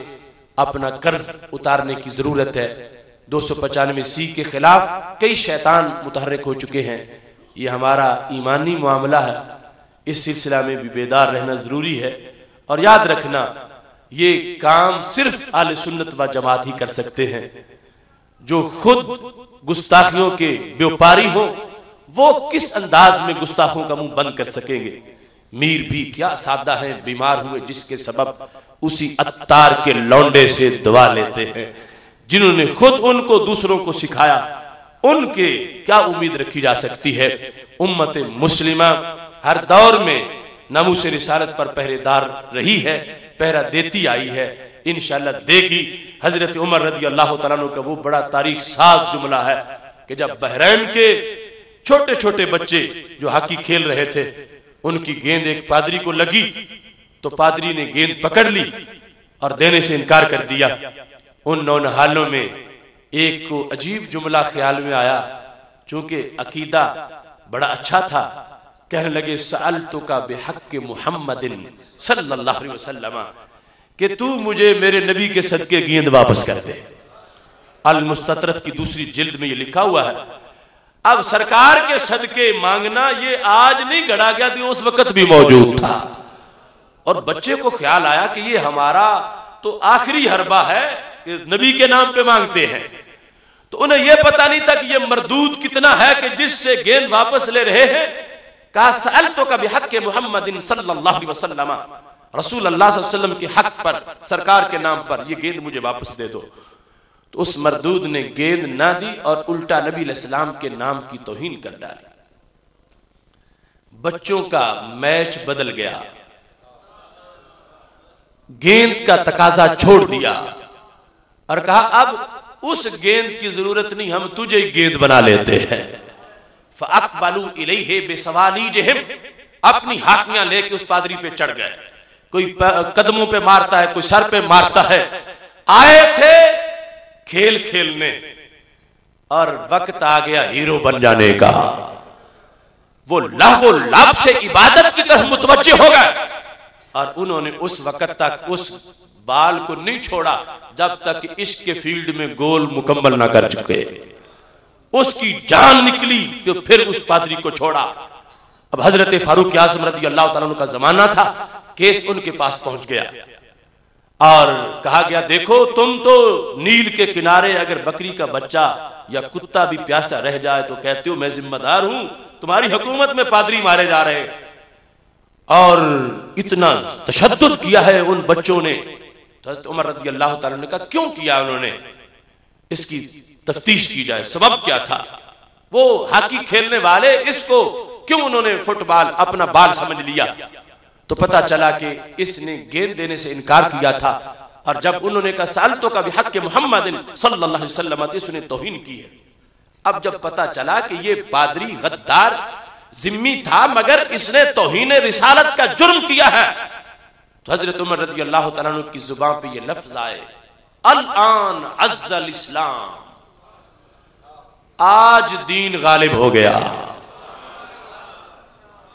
अपना कर्ज उतारने की जरूरत है। 295C के खिलाफ कई शैतान मुतहर्रिक हो चुके हैं। ये हमारा ईमानी मामला है, इस सिलसिला में भी बेदार रहना जरूरी है। और याद रखना ये काम सिर्फ आले सुन्नत व जमात ही कर सकते हैं। जो खुद गुस्ताखियों के व्यापारी हो वो किस अंदाज में गुस्ताखों का मुंह बंद कर सकेंगे। मीर भी क्या सादा हैं, बीमार हुए जिसके सबब उसी अत्तार के लौंडे से दवा लेते हैं। जिन्होंने खुद उनको दूसरों को सिखाया, उनके क्या उम्मीद रखी जा सकती है। उम्मत मुस्लिमा हर दौर में नामूस रिसालत पर पहरेदार रही है, पहरा देती आई है, इंशाअल्लाह देगी। हजरत उमर रदी अल्लाह तआला अन्हु का वो बड़ा तारीख साज जुमला है कि जब बहरैन के छोटे छोटे बच्चे जो हॉकी खेल रहे थे, उनकी गेंद एक पादरी को लगी तो पादरी ने गेंद पकड़ ली और देने से इनकार कर दिया। उन नौनहालों में एक को अजीब जुमला ख्याल में आया, चूंकि अकीदा बड़ा अच्छा था, कहने लगे सअल्तु का बिहक़्क़ि मुहम्मदिन सल्लल्लाहु अलैहि वसल्लम, कि तू मुझे मेरे नबी के सदके गेंद वापस कर दे। अल मुस्ततरफ की दूसरी जिल्द में ये लिखा हुआ है। अब सरकार के सदके मांगना ये आज नहीं गढ़ा गया, तो उस वक्त भी मौजूद था। और बच्चे को ख्याल आया कि ये हमारा तो आखिरी हरबा है कि नबी के नाम पे मांगते हैं। तो उन्हें यह पता नहीं था कि ये मरदूद कितना है कि जिससे गेंद वापस ले रहे हैं। कहा सअल्तु का बिहक़्क़ि मुहम्मदिन सल्लल्लाहु अलैहि वसल्लम, रसूल अल्लाह सल्लल्लाहु अलैहि वसल्लम के हक पर, सरकार के नाम पर ये गेंद मुझे वापस दे दो। तो उस मरदूद ने गेंद ना दी और उल्टा नबी अलैहिस्सलाम के नाम की तौहीन कर डाली। बच्चों का मैच बदल गया। गेंद का तकाजा छोड़ दिया और कहा अब उस गेंद की जरूरत नहीं, हम तुझे गेंद बना लेते हैं। फअक़बलू इलैहि बिसवालिजहिम, अपनी हाकियां लेके उस पादरी पे चढ़ गए। कोई कदमों पे मारता है, कोई सर पे मारता है। आए थे खेल खेलने और वक्त आ गया हीरो बन जाने का। वो लाहो लाभ से इबादत की तरफ मुतवज्जे हो गए और उन्होंने उस वक्त तक उस बाल को नहीं छोड़ा जब तक इश्क के फील्ड में गोल मुकम्मल ना कर चुके। उसकी जान निकली तो फिर उस पादरी को छोड़ा। अब हजरत फारूक आज़म रज़ी अल्लाह तआला अन्हु का जमाना था, केस उनके पास पहुंच गया और कहा गया देखो तुम तो नील के किनारे अगर बकरी का बच्चा या कुत्ता भी प्यासा रह जाए तो कहते हो मैं जिम्मेदार हूं, तुम्हारी हुकूमत में पादरी मारे जा रहे हैं। और इतना तशद्दुद किया है उन बच्चों ने। तो हज़रत उमर रज़ी अल्लाह तआला ने कहा क्यों किया उन्होंने, इसकी तफ्तीश की जाए, सबब क्या था। वो हॉकी खेलने वाले इसको क्यों उन्होंने फुटबॉल अपना बाल समझ लिया। तो पता चला कि इसने गेंद देने से इनकार किया था और जब उन्होंने कहा सालतों का भी हक के मोहम्मद सल्लल्लाहु अलैहि वसल्लम, इसने तौहीन की है। अब जब पता चला कि ये पादरी गद्दार जिम्मी था मगर इसने तौहीन रिसालत का जुर्म किया है, तो हजरत उमर रज़ी अल्लाह तआला अन्हु की जुबान पे ये लफ्ज आए अल आन अज़्ज़ल इस्लाम, आज दीन गालिब हो गया,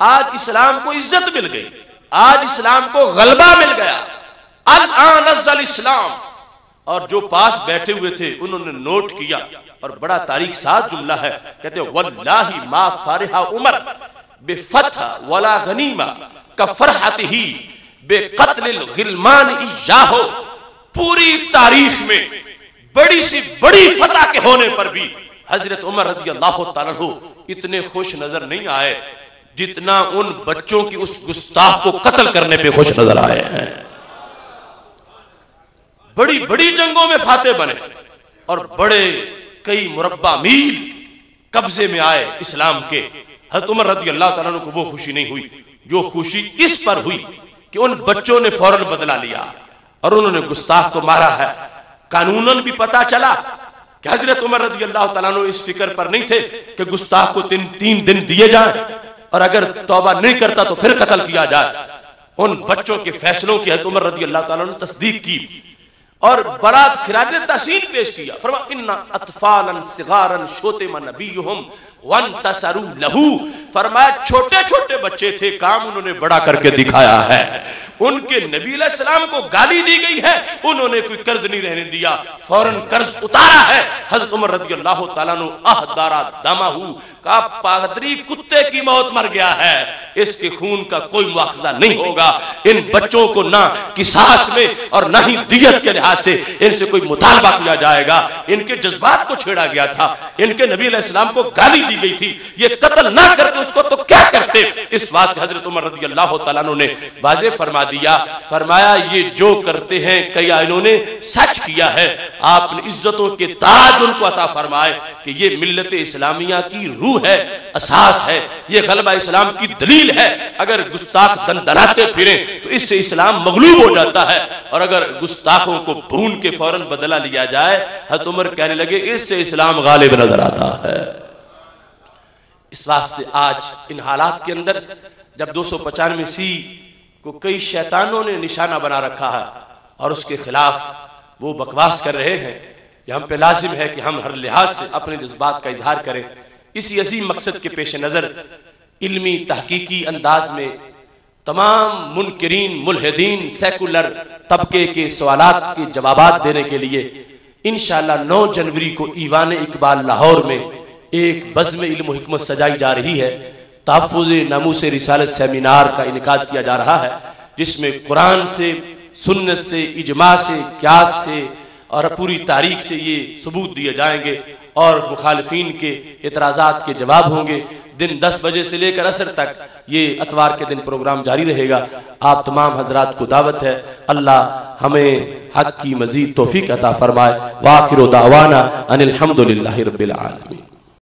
आज इस्लाम को इज्जत मिल गई, आज इस्लाम को गलबा मिल गया। अल आन अज़्ज़ल इस्लाम। और जो पास बैठे हुए थे उन्होंने नोट किया और बड़ा तारीख साज जुमला है, कहते वल्लाही मा फारिहा उमर बेफतह वला गनीमा का फरहतिही बेक़त्लिल गिलमान इय्याहु। पूरी तारीख में बड़ी सी बड़ी फतह के होने पर भी हजरत उमर रज़ी अल्लाह तआला अन्हु इतने खुश नजर नहीं आए जितना उन बच्चों की उस गुस्ताख को कत्ल करने पे खुश नजर आए हैं। बड़ी बड़ी जंगों में फाते बने और बड़े कई मुरब्बा मील कब्जे में आए इस्लाम के। हज़रत उमर रज़ी अल्लाह तआला अन्हु को वो खुशी नहीं हुई जो खुशी इस पर हुई कि उन बच्चों ने फौरन बदला लिया और उन्होंने गुस्ताख को मारा है। कानूनन भी पता चला कि हजरत उमर रज़ी अल्लाह तआला अन्हु इस फिक्र पर नहीं थे कि गुस्ताख को तीन दिन दिए जाए और अगर तौबा नहीं करता तो फिर कत्ल किया जाए। उन बच्चों के फैसलों की हज़रत उमर रज़ी अल्लाह तआला अन्हु ने तस्दीक की और बरात खिराज तहसीन पेश किया। फरमा इन्ना अतफालन सिगारन शोतेमा नबीयुहुम वंतसरू लहू। फरमाया छोटे छोटे बच्चे थे, काम उन्होंने बड़ा करके दिखाया है। उनके नबी अलैहिस्सलाम को गाली दी गई है, उन्होंने कोई कर्ज नहीं रहने दिया, फौरन कर्ज उतारा है। हज़रत उमर रज़ी अल्लाह तआला अन्हु अहदारा दमहू का पादरी कुत्ते की मौत मर गया है, इसके खून का कोई मुआवजा नहीं होगा। इन बच्चों को ना किसास में और ना ही दियत के लिहाज से इनसे कोई मुतालबा किया जाएगा। इनके जज्बात को छेड़ा गया था, इनके नबी अलैहिस्सलाम को गाली दी गई थी, ये कत्ल ना करते उसको तो क्या करते। इस बात से हज़रत उमर रज़ी अल्लाह तआला अन्हु ने वाज़े फरमा दिया, फरमाया ये जो करते हैं क्या इन्होंने सच किया है। आपने इज्जतों के ताज उनको अता फरमाए कि ये मिल्लत इस्लामिया की रूह है, असास है, ये गलबा इस्लाम की दलील है। अगर गुस्ताख दंदनाते फिरे तो इससे इस्लाम मगलूब हो जाता है और अगर गुस्ताखों को भून के फौरन बदला लिया जाए, हज़रत उमर कहने लगे इससे इस्लाम गालिब नजर आता है। इस वास्ते आज इन हालात के अंदर जब 295 को कई शैतानों ने निशाना बना रखा है और उसके खिलाफ वो बकवास कर रहे हैं, यह हम पे लाजिम है कि हम हर लिहाज से अपने जज्बात का इजहार करें। इसी अजीम मकसद के पेश नज़र इल्मी तहकीकी अंदाज में तमाम मुनकिरीन मुल्हिदीन सेकुलर तबके के सवालात के जवाबात देने के लिए इंशाअल्लाह 9 जनवरी को ईवान इकबाल लाहौर में एक बज़्म इल्म व हिकमत सजाई जा रही है। तहफ़्फ़ुज़ नामूस रिसालत सेमिनार का इनेकाद किया जा रहा है, जिसमें कुरान से, सुन्नत से, इजमा से, क़ियास से और पूरी तारीख से ये सबूत दिए जाएंगे और मुखालिफिन के एतराज़ात के जवाब होंगे। दिन 10 बजे से लेकर असर तक ये अतवार के दिन प्रोग्राम जारी रहेगा। आप तमाम हजरात को दावत है। अल्लाह हमें हक की मज़ीद तौफ़ीक़ अता फरमाए। व आखिरु दावाना अनिल हम्दुलिल्लाहि रब्बिल आलमीन।